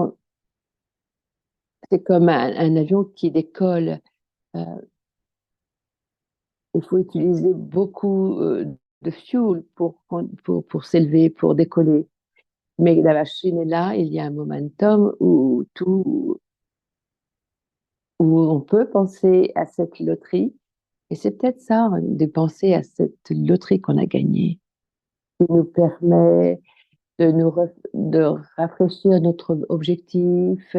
c'est comme un avion qui décolle. Euh, il faut utiliser beaucoup de fuel pour s'élever, pour décoller. Mais la machine est là, il y a un momentum où on peut penser à cette loterie. Et c'est peut-être ça, hein, de penser à cette loterie qu'on a gagnée, qui nous permet de rafraîchir notre objectif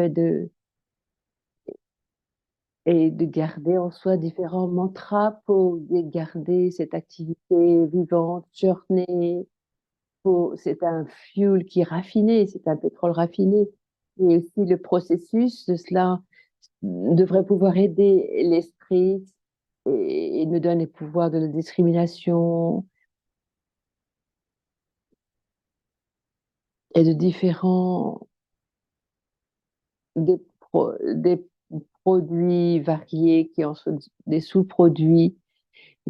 et de garder en soi différents mantras pour garder cette activité vivante, journée. C'est un fuel qui est raffiné, c'est un pétrole raffiné. Et aussi le processus de cela devrait pouvoir aider l'esprit et nous donne les pouvoirs de la discrimination et de différents des produits variés qui en sont des sous-produits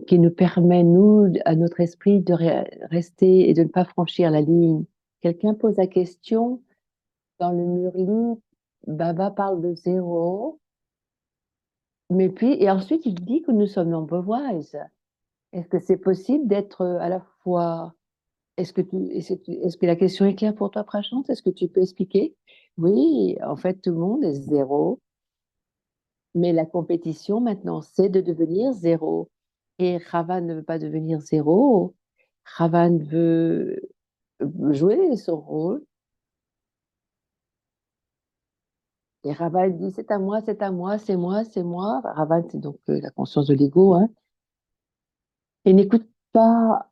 qui nous permet, nous, à notre esprit, de rester et de ne pas franchir la ligne. Quelqu'un pose la question dans le Murli, Baba parle de zéro, mais puis, et ensuite il dit que nous sommes number-wise. Est-ce que c'est possible d'être à la fois, est-ce que la question est claire pour toi, Prachante? Est-ce que tu peux expliquer? Oui, en fait, tout le monde est zéro, mais la compétition maintenant, c'est de devenir zéro. Et Ravan ne veut pas devenir zéro. Ravan veut jouer son rôle. Et Ravan dit, c'est à moi, c'est à moi, c'est moi, c'est moi. Ravan, c'est donc la conscience de l'ego, hein. Et n'écoute pas.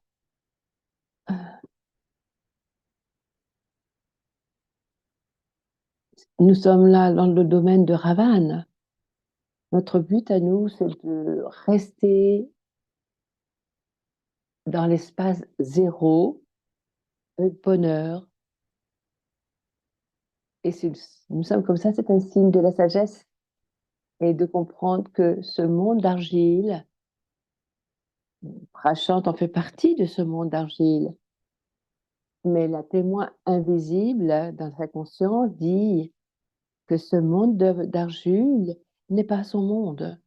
Nous sommes là dans le domaine de Ravan. Notre but à nous, c'est de rester dans l'espace zéro, avec bonheur. Et nous sommes comme ça, c'est un signe de la sagesse et de comprendre que ce monde d'argile, Prachante en fait partie de ce monde d'argile, mais la témoin invisible dans sa conscience dit que ce monde d'argile n'est pas son monde.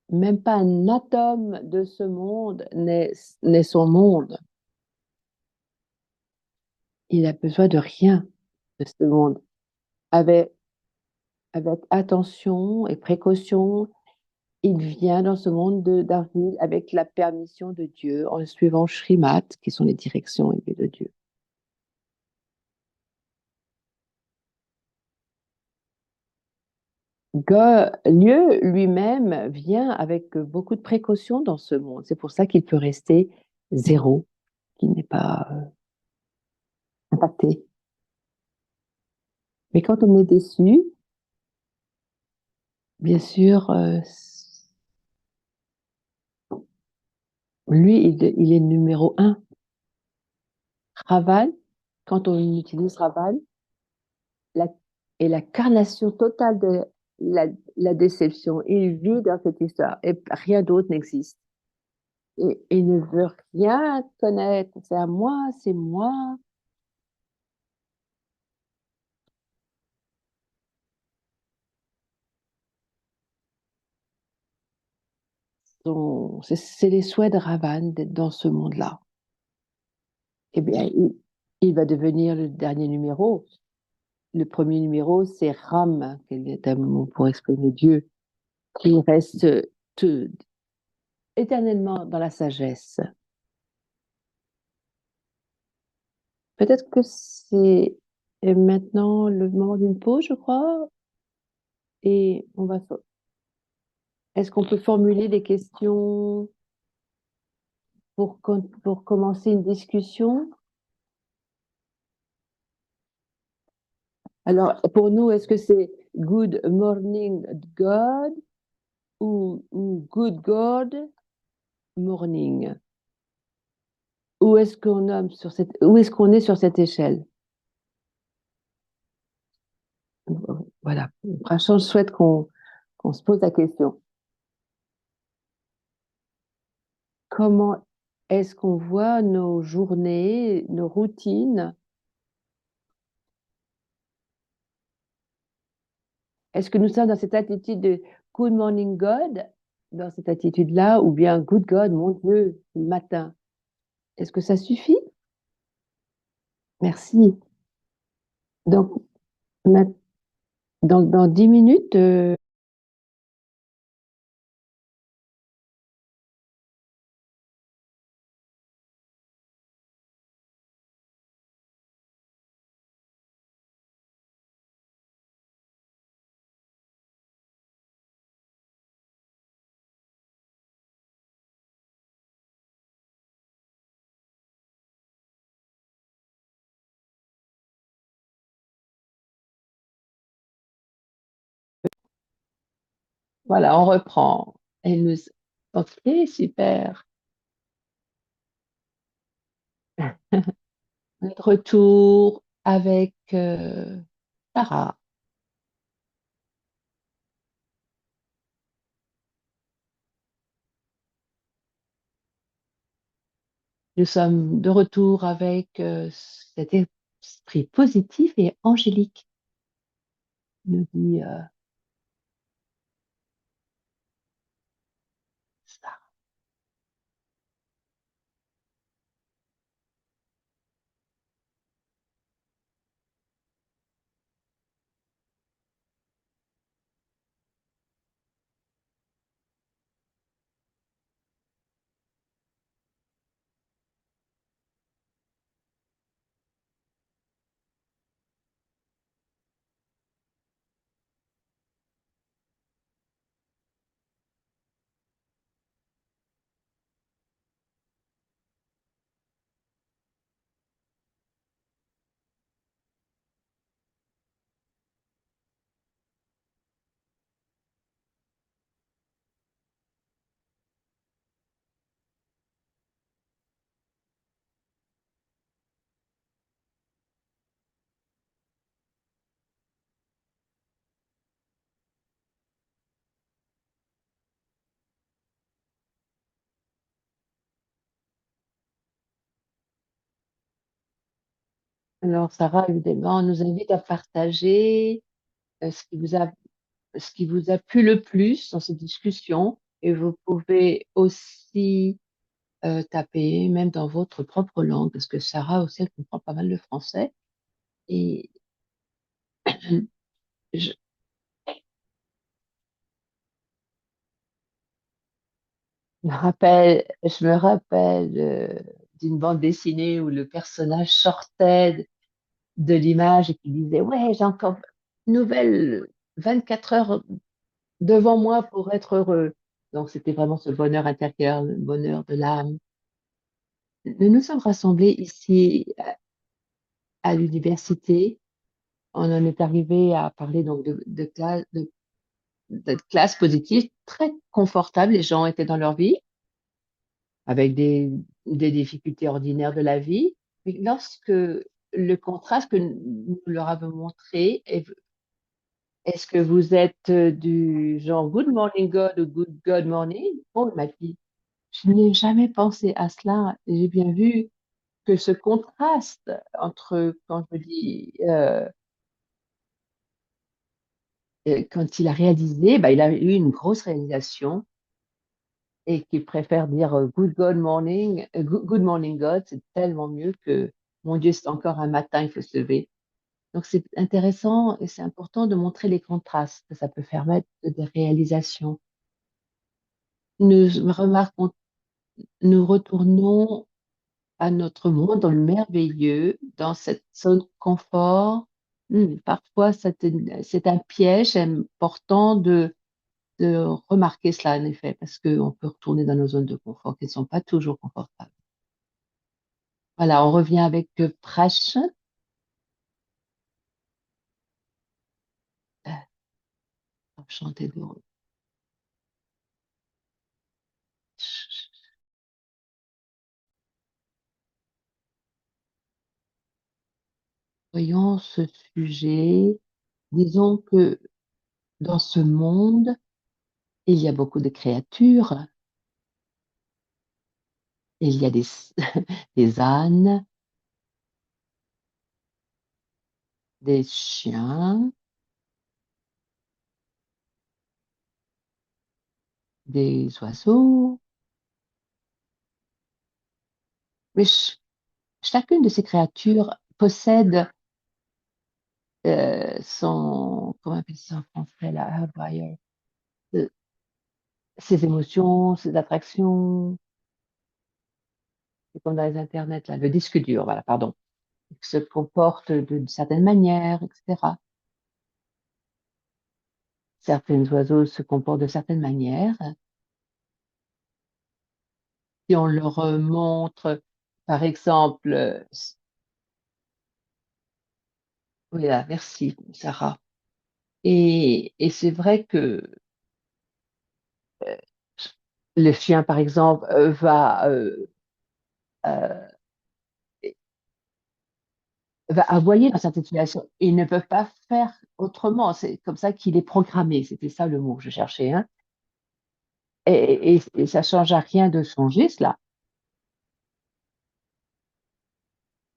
Même pas un atome de ce monde n'est son monde. Il a besoin de rien, de ce monde avec, avec attention et précaution. Il vient dans ce monde d'Arvil avec la permission de Dieu, en suivant Shrimat, qui sont les directions élevées de Dieu. Lieu lui-même vient avec beaucoup de précautions dans ce monde. C'est pour ça qu'il peut rester zéro, qu'il n'est pas impacté. Mais quand on est déçu, bien sûr, lui, il est numéro un. Raval, quand on utilise Raval, la, est la carnation totale de la, la déception. Il vit dans cette histoire et rien d'autre n'existe. Et il ne veut rien connaître. C'est à moi, c'est moi. C'est les souhaits de Ravan d'être dans ce monde-là. Eh bien, il va devenir le dernier numéro. Le premier numéro, c'est Ram, qui est un mot pour exprimer Dieu, qui reste tout- éternellement dans la sagesse. Peut-être que c'est maintenant le moment d'une pause, je crois, et est-ce qu'on peut formuler des questions pour commencer une discussion? Alors, pour nous, est-ce que c'est Good Morning God ou Good God Morning? Où est-ce qu'on est sur cette échelle? Voilà. Franchement, je souhaite qu'on se pose la question. Comment est-ce qu'on voit nos journées, nos routines? Est-ce que nous sommes dans cette attitude de Good Morning God, dans cette attitude-là, ou bien Good God, mon Dieu, le matin? Est-ce que ça suffit? Merci. Donc, ma- dans 10 minutes, voilà, on reprend. Elle nous... Ok, super. Notre retour avec Sarah. Nous sommes de retour avec cet esprit positif et angélique, nous dit Sarah. Alors, Sarah, évidemment, nous invite à partager ce qui vous a plu le plus dans cette discussion. Et vous pouvez aussi taper, même dans votre propre langue, parce que Sarah aussi, elle comprend pas mal le français. Et Je je me rappelle d'une bande dessinée où le personnage sortait de l'image et qui disait, ouais, j'ai encore une nouvelle 24 heures devant moi pour être heureux. Donc, c'était vraiment ce bonheur intérieur, le bonheur de l'âme. Nous nous sommes rassemblés ici à l'université. On en est arrivé à parler donc de classe positive, très confortable. Les gens étaient dans leur vie, avec des difficultés ordinaires de la vie. Mais lorsque le contraste que nous leur avons montré, est-ce que vous êtes du genre Good morning God ou Good God morning? Oh, il m'a dit, je n'ai jamais pensé à cela. J'ai bien vu que ce contraste entre, quand je dis, quand il a réalisé, bah, il a eu une grosse réalisation et qu'il préfère dire Good God morning, Good morning God, c'est tellement mieux que mon Dieu, c'est encore un matin, il faut se lever. Donc c'est intéressant et c'est important de montrer les contrastes, ça peut permettre des réalisations. Nous remarquons, nous retournons à notre monde merveilleux, dans cette zone de confort. Parfois, c'est un piège, c'est important de remarquer cela, en effet, parce qu'on peut retourner dans nos zones de confort qui ne sont pas toujours confortables. Voilà, on revient avec Prash, chanter de voyons ce sujet. Disons que dans ce monde, il y a beaucoup de créatures. Il y a des ânes, des chiens, des oiseaux. Mais chacune de ces créatures possède comment on appelle ça en français, là, hardwire, euh, ses émotions, ses attractions, c'est comme dans les internets, là, le disque dur, voilà, pardon, qui se comporte d'une certaine manière, etc. Certains oiseaux se comportent de certaines manières. Si on leur montre, par exemple, oui, là, merci, Sarah. Et c'est vrai que le chien, par exemple, euh, va aboyer dans certaines situations. Ils ne peuvent pas faire autrement. C'est comme ça qu'il est programmé. C'était ça le mot que je cherchais, hein. Et ça change à rien de son geste, là.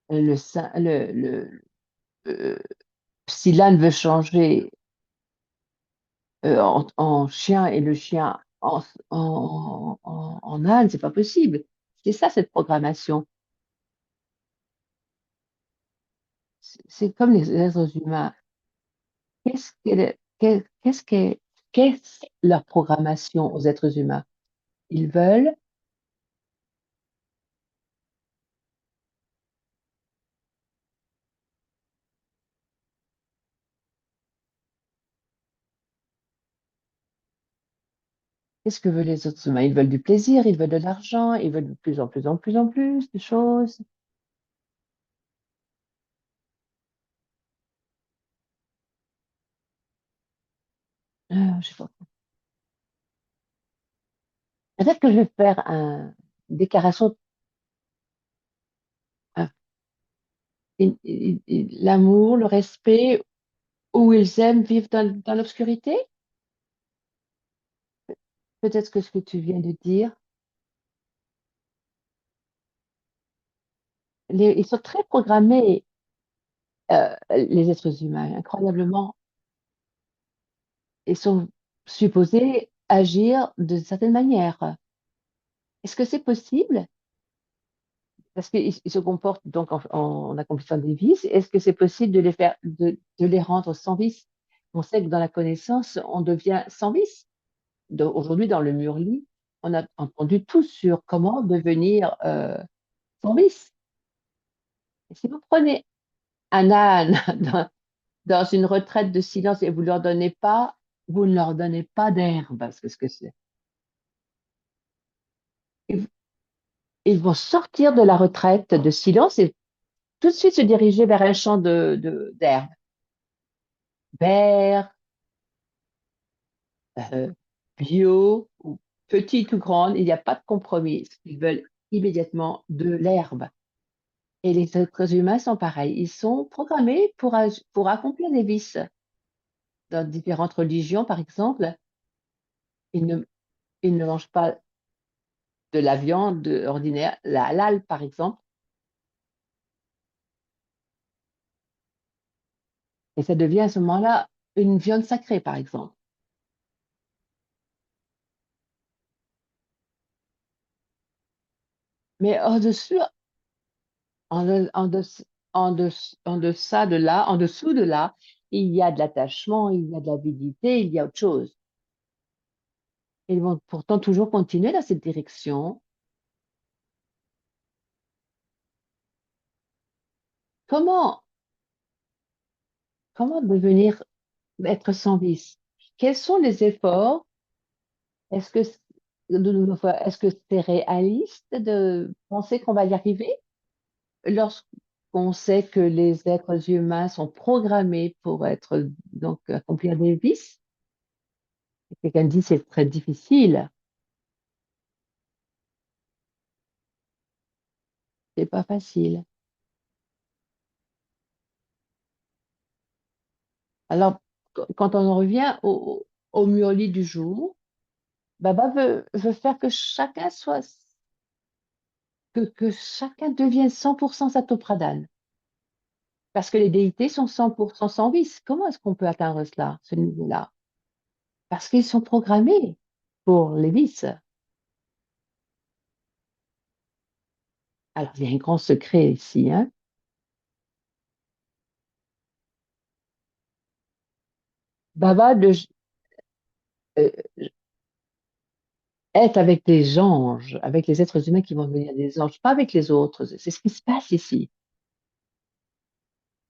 Le, sein- euh, Si l'âne veut changer en chien et le chien en âne, c'est pas possible. C'est ça, cette programmation. C'est comme les êtres humains. Qu'est-ce qu'est-ce leur programmation aux êtres humains? Ils veulent, qu'est-ce que veulent les autres humains? Ils veulent du plaisir, ils veulent de l'argent, ils veulent de plus en plus en plus en plus de choses. Je sais pas. Peut-être que je vais faire une déclaration, un- l'amour, le respect, où ils aiment vivre dans l'obscurité. Peut-être que ce que tu viens de dire, ils sont très programmés, les êtres humains, incroyablement. Ils sont supposés agir de certaines manières. Est-ce que c'est possible? Parce qu'ils se comportent donc en accomplissant des vices. Est-ce que c'est possible de les faire, de les rendre sans vice? On sait que dans la connaissance, on devient sans vice. Aujourd'hui, dans le Murli, on a entendu tout sur comment devenir sans vice. Et si vous prenez un âne dans une retraite de silence et vous ne leur donnez pas d'herbe, parce que ce que c'est. Ils, ils vont sortir de la retraite de silence et tout de suite se diriger vers un champ d'herbe vert, euh, bio, ou petite ou grande, il n'y a pas de compromis. Ils veulent immédiatement de l'herbe. Et les êtres humains sont pareils. Ils sont programmés pour accomplir des vices. Dans différentes religions, par exemple, ils ne, ils ne mangent pas de la viande ordinaire, la halal, par exemple, et ça devient à ce moment-là une viande sacrée, par exemple. Mais au-dessus, en, en deçà de là, en dessous de là, il y a de l'attachement, il y a de l'avidité, il y a autre chose. Ils vont pourtant toujours continuer dans cette direction. Comment, comment devenir être sans vice? Quels sont les efforts? Est-ce que est-ce que c'est réaliste de penser qu'on va y arriver lorsqu'on sait que les êtres humains sont programmés pour être donc accomplir des vices? Quelqu'un dit c'est très difficile, c'est pas facile. Alors quand on en revient au Murli du jour, Baba veut faire que chacun soit que chacun devienne 100% Satopradhan. Parce que les déités sont 100% sans vice. Comment est-ce qu'on peut atteindre cela, ce niveau-là? Parce qu'ils sont programmés pour les vices. Alors, il y a un grand secret ici, hein. Baba euh, est avec les anges, avec les êtres humains qui vont devenir des anges, pas avec les autres. C'est ce qui se passe ici.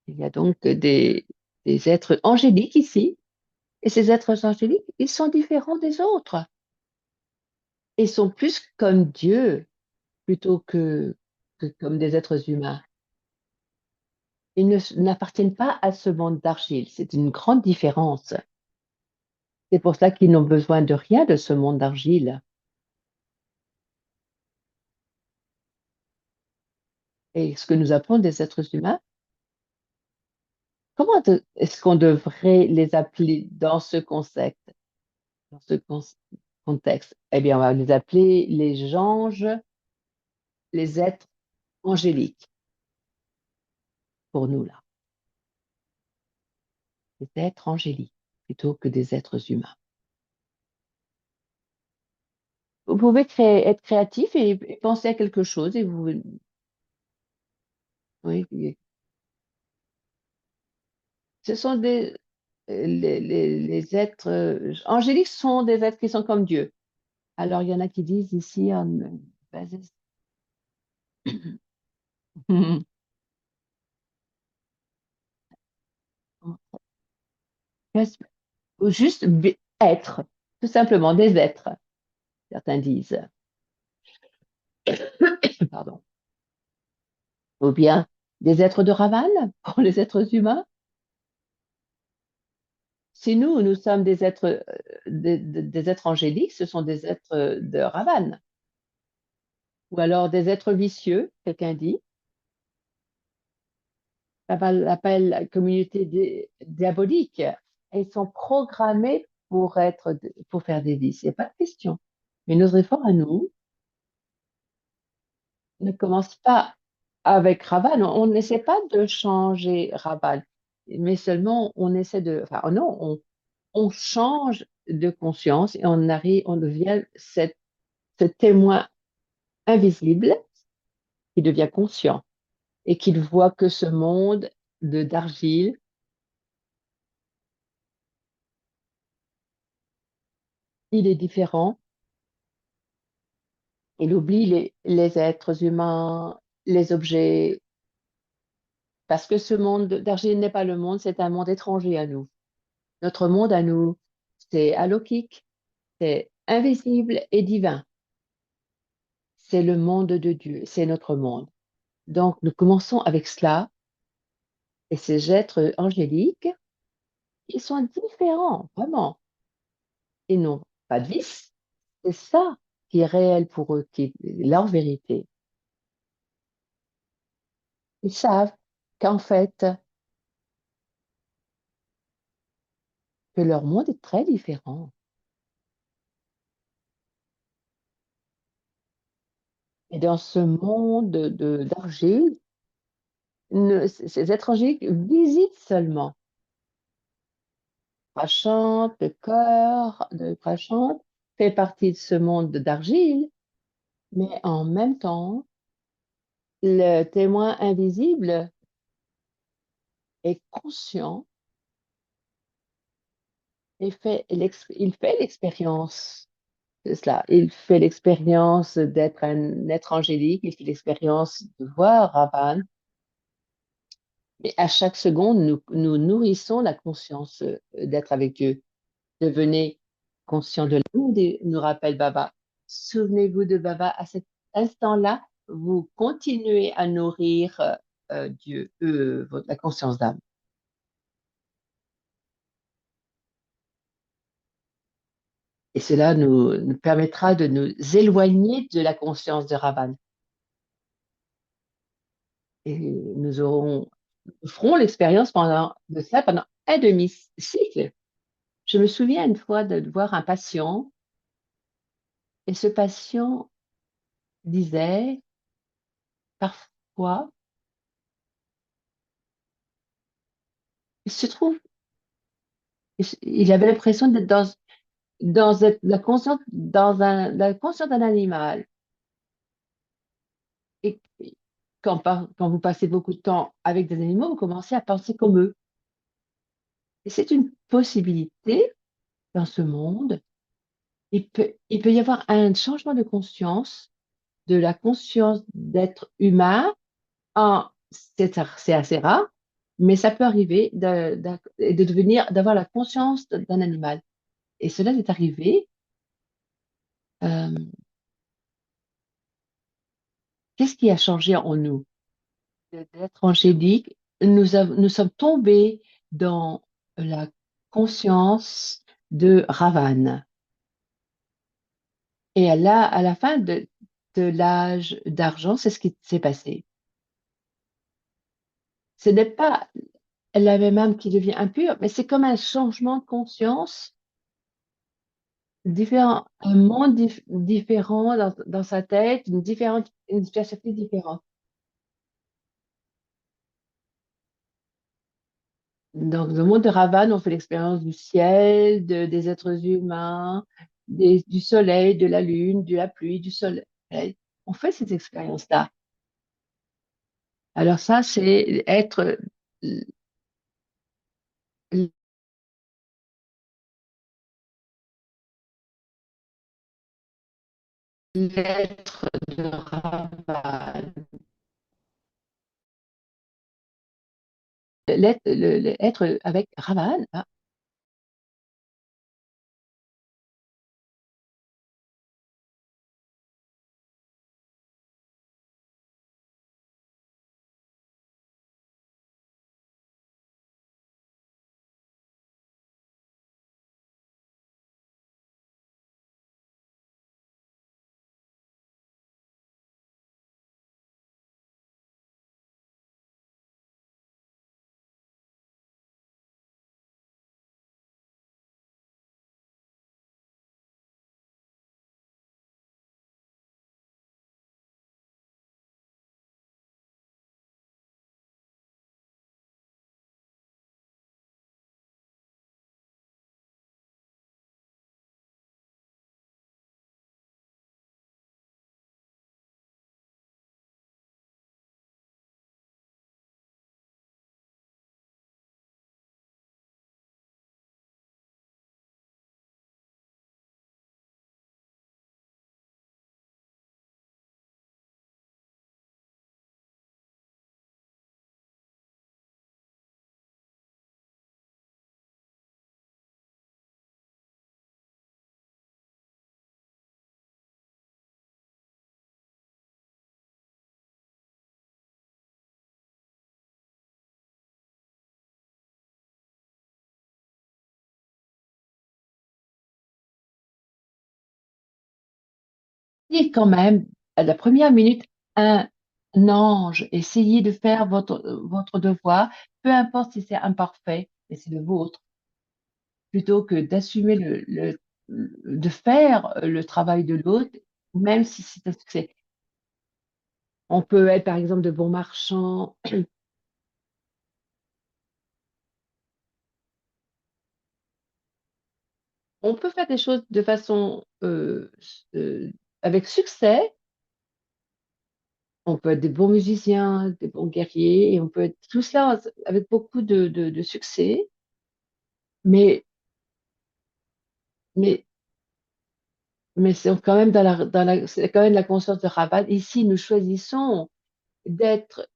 Il y a donc des êtres angéliques ici. Et ces êtres angéliques, ils sont différents des autres. Ils sont plus comme Dieu plutôt que comme des êtres humains. N'appartiennent pas à ce monde d'argile. C'est une grande différence. C'est pour ça qu'ils n'ont besoin de rien de ce monde d'argile. Et ce que nous appelons des êtres humains, est-ce qu'on devrait les appeler dans ce concept, dans ce contexte? Eh bien, on va les appeler les anges, les êtres angéliques pour nous, là. Les êtres angéliques plutôt que des êtres humains. Vous pouvez être créatif et penser à quelque chose et vous, oui, ce sont les êtres angéliques sont des êtres qui sont comme Dieu. Alors, il y en a qui disent ici, basé- ou juste être, tout simplement des êtres, certains disent. Pardon. Ou bien des êtres de Raval pour les êtres humains. Si nous sommes des êtres, des êtres angéliques, ce sont des êtres de Ravan. Ou alors des êtres vicieux, quelqu'un dit. Ravan l'appelle la communauté diabolique. Et ils sont programmés pour faire des vices. Il n'y a pas de question. Mais nos efforts à nous ne commencent pas avec Raval. On n'essaie pas de changer Raval, mais seulement on essaie de. Enfin, oh non, on change de conscience et on devient ce témoin invisible qui devient conscient et qu'il voit que ce monde d'argile, il est différent. Il oublie les êtres humains, les objets, parce que ce monde d'argile n'est pas le monde, c'est un monde étranger à nous. Notre monde à nous, c'est alokik, c'est invisible et divin. C'est le monde de Dieu, c'est notre monde. Donc, nous commençons avec cela, et ces êtres angéliques, ils sont différents, vraiment. Ils n'ont pas de vice. C'est ça qui est réel pour eux, qui est leur vérité. Ils savent qu'en fait, que leur monde est très différent. Et dans ce monde d'argile, ces étrangers visitent seulement. Prachante, le cœur de Prachante fait partie de ce monde d'argile, mais en même temps, le témoin invisible est conscient et il fait l'expérience de cela. Il fait l'expérience d'être un être angélique, il fait l'expérience de voir Ravan. Mais à chaque seconde, nous nourrissons la conscience d'être avec Dieu. Devenez conscient de l'amour, nous rappelle Baba. Souvenez-vous de Baba. À cet instant-là, vous continuez à nourrir Dieu, la conscience d'âme. Et cela nous permettra de nous éloigner de la conscience de Ravan. Et nous ferons l'expérience de ça pendant un demi-cycle. Je me souviens une fois de voir un patient, et ce patient disait parfois, il se trouve, il avait l'impression d'être la conscience, la conscience d'un animal. Et quand vous passez beaucoup de temps avec des animaux, vous commencez à penser comme eux. Et c'est une possibilité dans ce monde. Il peut y avoir un changement de conscience, de la conscience d'être humain. C'est assez rare, mais ça peut arriver de devenir, d'avoir la conscience d'un animal. Et cela est arrivé. euh, Qu'est-ce qui a changé en nous? D'être angélique, nous sommes tombés dans la conscience de Ravana. Et là, à la fin de l'âge d'argent, c'est ce qui s'est passé. Ce n'est pas la même âme qui devient impure, mais c'est comme un changement de conscience différent, un monde différent dans sa tête, une perspective différente. Donc, dans le monde de Ravane, on fait l'expérience du ciel, des êtres humains, du soleil, de la lune, de la pluie, du soleil. On fait cette expérience-là. Alors ça, c'est être l'être de Ravane, l'être avec Ravane. Et quand même, à la première minute, un ange. Essayez de faire votre devoir, peu importe si c'est imparfait, mais c'est le vôtre, plutôt que d'assumer de faire le travail de l'autre, même si c'est un succès. On peut être, par exemple, de bons marchands. On peut faire des choses de façon avec succès. On peut être des bons musiciens, des bons guerriers, et on peut être tout ça avec beaucoup de succès. Mais, mais, mais c'est quand même c'est quand même la conscience de Rabat. Ici, nous choisissons d'être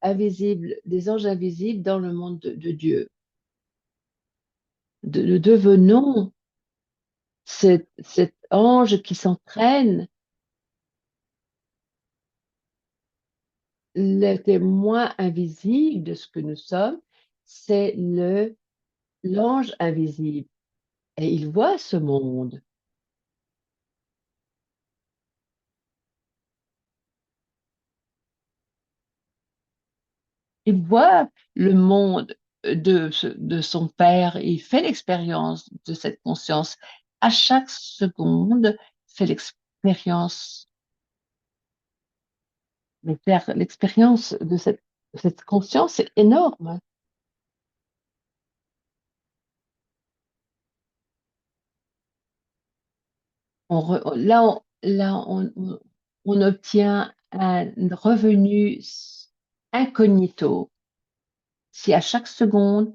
invisible, des anges invisibles dans le monde de Dieu. Nous devenons cet ange qui s'entraîne, le témoin invisible de ce que nous sommes, c'est l'ange invisible. Et il voit ce monde. Il voit le monde de son père. Il fait l'expérience de cette conscience. À chaque seconde, fait l'expérience, mais faire l'expérience de cette conscience, c'est énorme. On obtient un revenu incognito si à chaque seconde,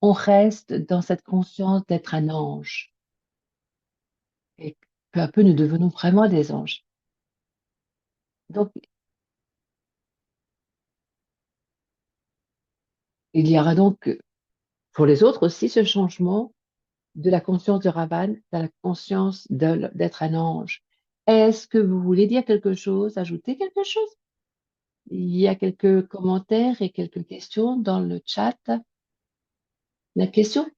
on reste dans cette conscience d'être un ange. Et peu à peu, nous devenons vraiment des anges. Donc, il y aura donc pour les autres aussi ce changement de la conscience de Ravan à la conscience d'être un ange. Est-ce que vous voulez dire quelque chose, ajouter quelque chose? Il y a quelques commentaires et quelques questions dans le chat. La question,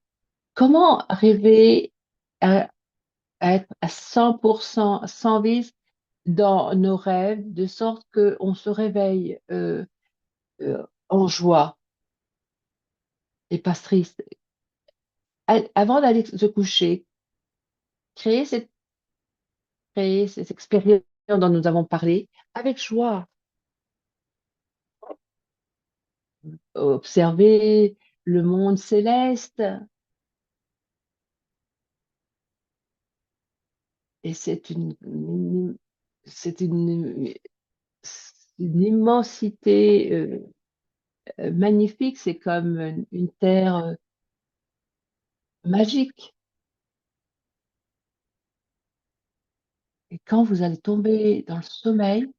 comment arriver à, à être à 100% sans vice dans nos rêves, de sorte qu'on se réveille en joie et pas triste? Avant d'aller se coucher, créer cette expérience dont nous avons parlé avec joie. Observer le monde céleste. Et c'est une immensité magnifique. C'est comme une terre magique. Et quand vous allez tomber dans le sommeil,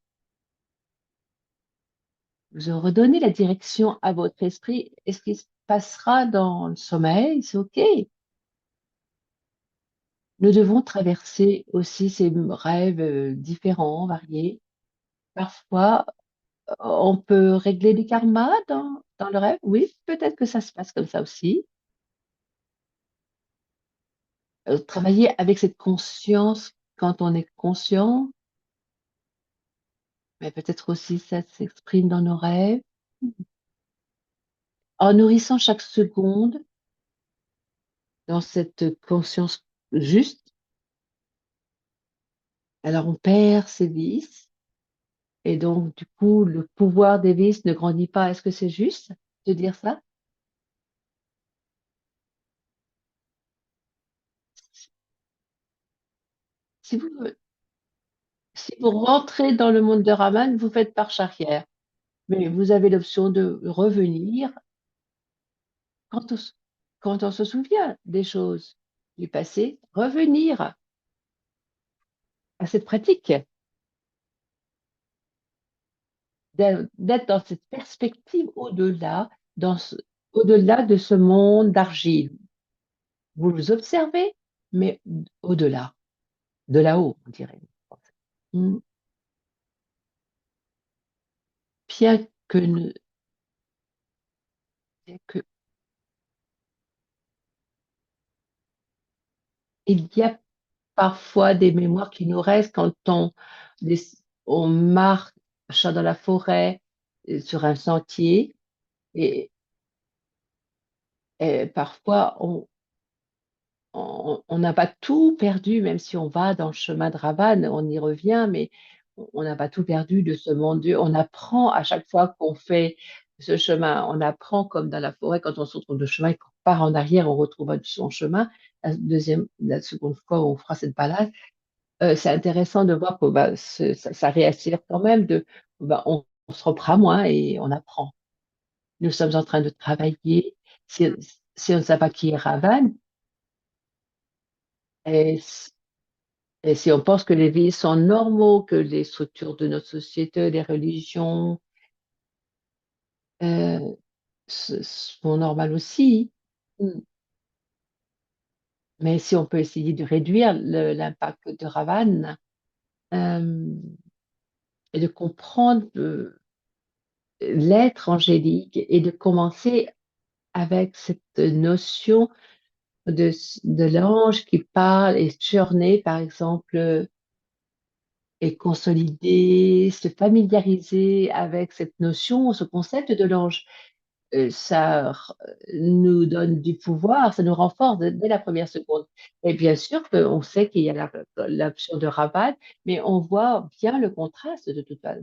vous redonnez la direction à votre esprit. Et ce qui se passera dans le sommeil, c'est OK. Nous devons traverser aussi ces rêves différents, variés. Parfois, on peut régler des karmas dans le rêve. Oui, peut-être que ça se passe comme ça aussi. Travailler avec cette conscience quand on est conscient, mais peut-être aussi ça s'exprime dans nos rêves. En nourrissant chaque seconde dans cette conscience juste, alors on perd ses vices et donc du coup le pouvoir des vices ne grandit pas. Est-ce que c'est juste de dire ça? Si vous, si vous rentrez dans le monde de Raman, vous faites marche arrière. Mais vous avez l'option de revenir quand on, quand on se souvient des choses du passé, revenir à cette pratique, d'être dans cette perspective au-delà, au-delà de ce monde d'argile. Vous vous observez, mais au-delà, de là-haut, on dirait. Mm. Bien que, bien que il y a parfois des mémoires qui nous restent quand des- on marche dans la forêt, sur un sentier, et, et parfois on n'a pas tout perdu, même si on va dans le chemin de Ravane, on y revient, mais on n'a pas tout perdu de ce monde Dieu. On apprend à chaque fois qu'on fait ce chemin, on apprend comme dans la forêt, quand on se retrouve de chemin et qu'on part en arrière, on retrouve son chemin. La seconde fois où on fera cette balade, c'est intéressant de voir que bah, ça réassure quand même, bah, on se reprend moins et on apprend. Nous sommes en train de travailler. Si, si on ne sait pas qui est Ravane, et Et si on pense que les vies sont normaux, que les structures de notre société, les religions euh, sont normales aussi, mm, mais si on peut essayer de réduire l'impact de Ravan euh, et de comprendre l'être angélique et de commencer avec cette notion de, de l'ange qui parle et journée, par exemple, et consolider, se familiariser avec cette notion, ce concept de l'ange. Nous donne du pouvoir, ça nous renforce dès la première seconde. Et bien sûr qu'on sait qu'il y a l'option de Rabat, mais on voit bien le contraste de toute façon,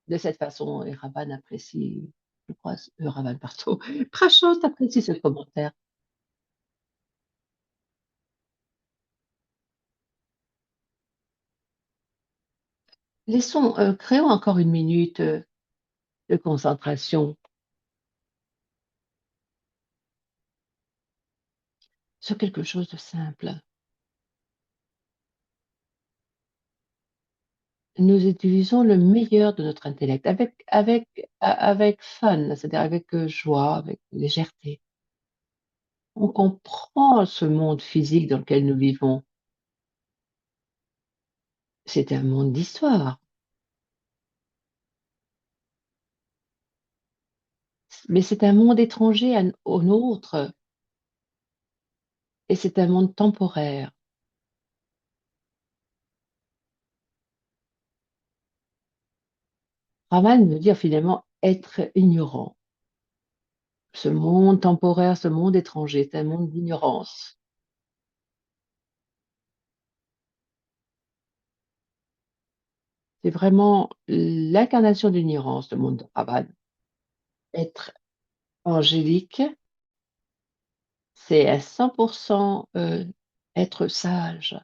de cette façon. Et Rabat apprécie, je crois, Rabat, pardon, Prachot apprécie ce commentaire. Créons encore une minute de concentration sur quelque chose de simple. Nous utilisons le meilleur de notre intellect avec fun, c'est-à-dire avec joie, avec légèreté. On comprend ce monde physique dans lequel nous vivons. C'est un monde d'histoire, mais c'est un monde étranger au nôtre, et c'est un monde temporaire. Raman veut dire finalement être ignorant. Ce monde temporaire, ce monde étranger, c'est un monde d'ignorance. C'est vraiment l'incarnation d'ignorance, le monde de Raman. Être angélique, c'est à 100% être sage.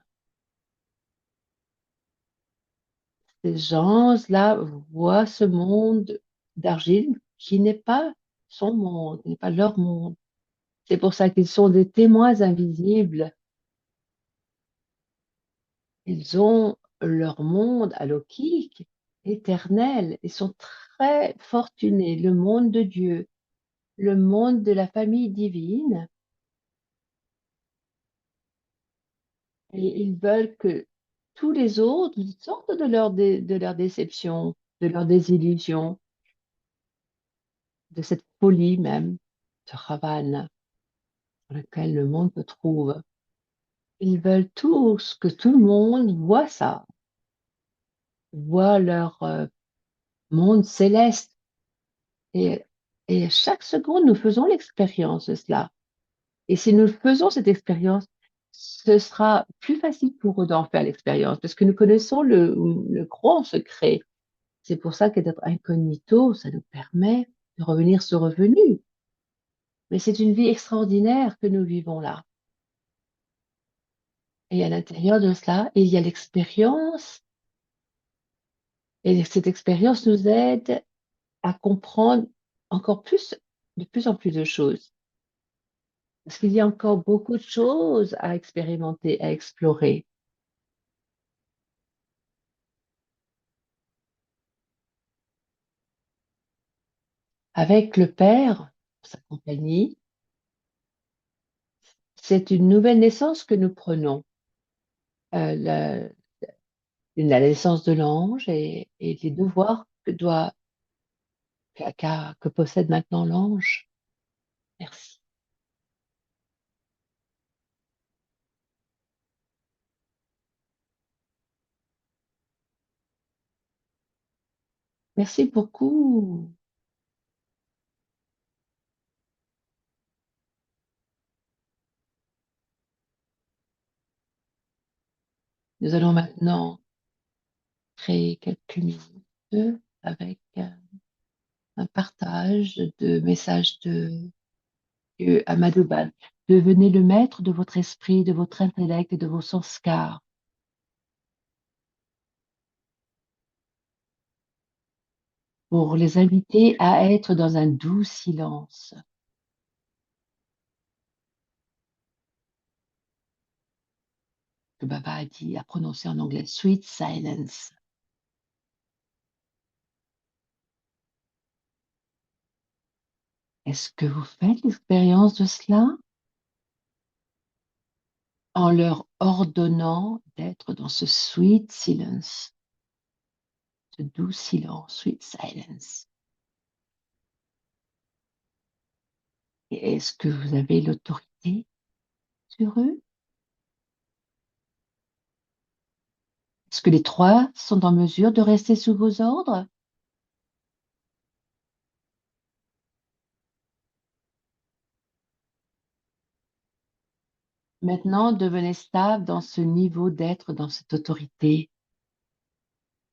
Ces gens-là voient ce monde d'argile qui n'est pas son monde, n'est pas leur monde. C'est pour ça qu'ils sont des témoins invisibles. Ils ont leur monde alokik, éternel. Ils sont très fortunés. Le monde de Dieu, le monde de la famille divine. Et ils veulent que tous les autres sortent de leur déception, de leur désillusion, de cette folie même, ce Ravana dans lequel le monde se trouve. Ils veulent tous que tout le monde voit ça, voit leur monde céleste. Et, et chaque seconde, nous faisons l'expérience de cela. Et si nous faisons cette expérience, ce sera plus facile pour eux d'en faire l'expérience, parce que nous connaissons le grand secret. C'est pour ça que d'être incognito, ça nous permet de revenir sur revenu. Mais c'est une vie extraordinaire que nous vivons là. Et à l'intérieur de cela, il y a l'expérience. Et cette expérience nous aide à comprendre encore plus, de plus en plus de choses. Parce qu'il y a encore beaucoup de choses à expérimenter, à explorer. Avec le Père, sa compagnie, c'est une nouvelle naissance que nous prenons. Euh, la, la naissance de l'ange et les devoirs que possède maintenant l'ange. Merci. Merci beaucoup. Nous allons maintenant créer quelques minutes avec un partage de messages de Amadou Bal. Devenez le maître de votre esprit, de votre intellect et de vos sanskars pour les inviter à être dans un doux silence. Que Baba a dit, a prononcé en anglais, sweet silence. Est-ce que vous faites l'expérience de cela en leur ordonnant d'être dans ce sweet silence, ce doux silence, sweet silence? Et est-ce que vous avez l'autorité sur eux? Est-ce que les trois sont en mesure de rester sous vos ordres? Maintenant, devenez stable dans ce niveau d'être, dans cette autorité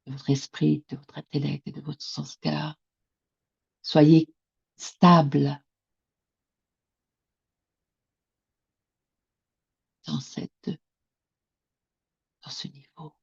de votre esprit, de votre intellect et de votre sanskar. Soyez stable dans dans ce niveau.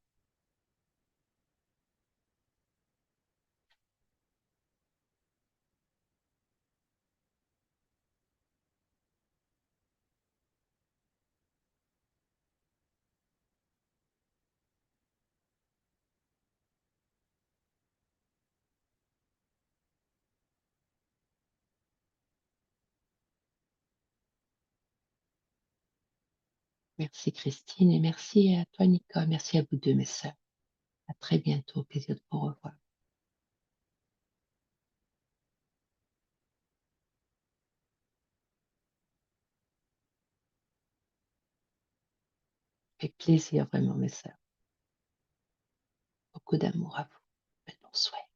Merci Christine et merci à toi Nicole. Merci à vous deux mes sœurs. À très bientôt. Au plaisir de vous revoir. Avec plaisir vraiment mes sœurs. Beaucoup d'amour à vous. Bonne soirée.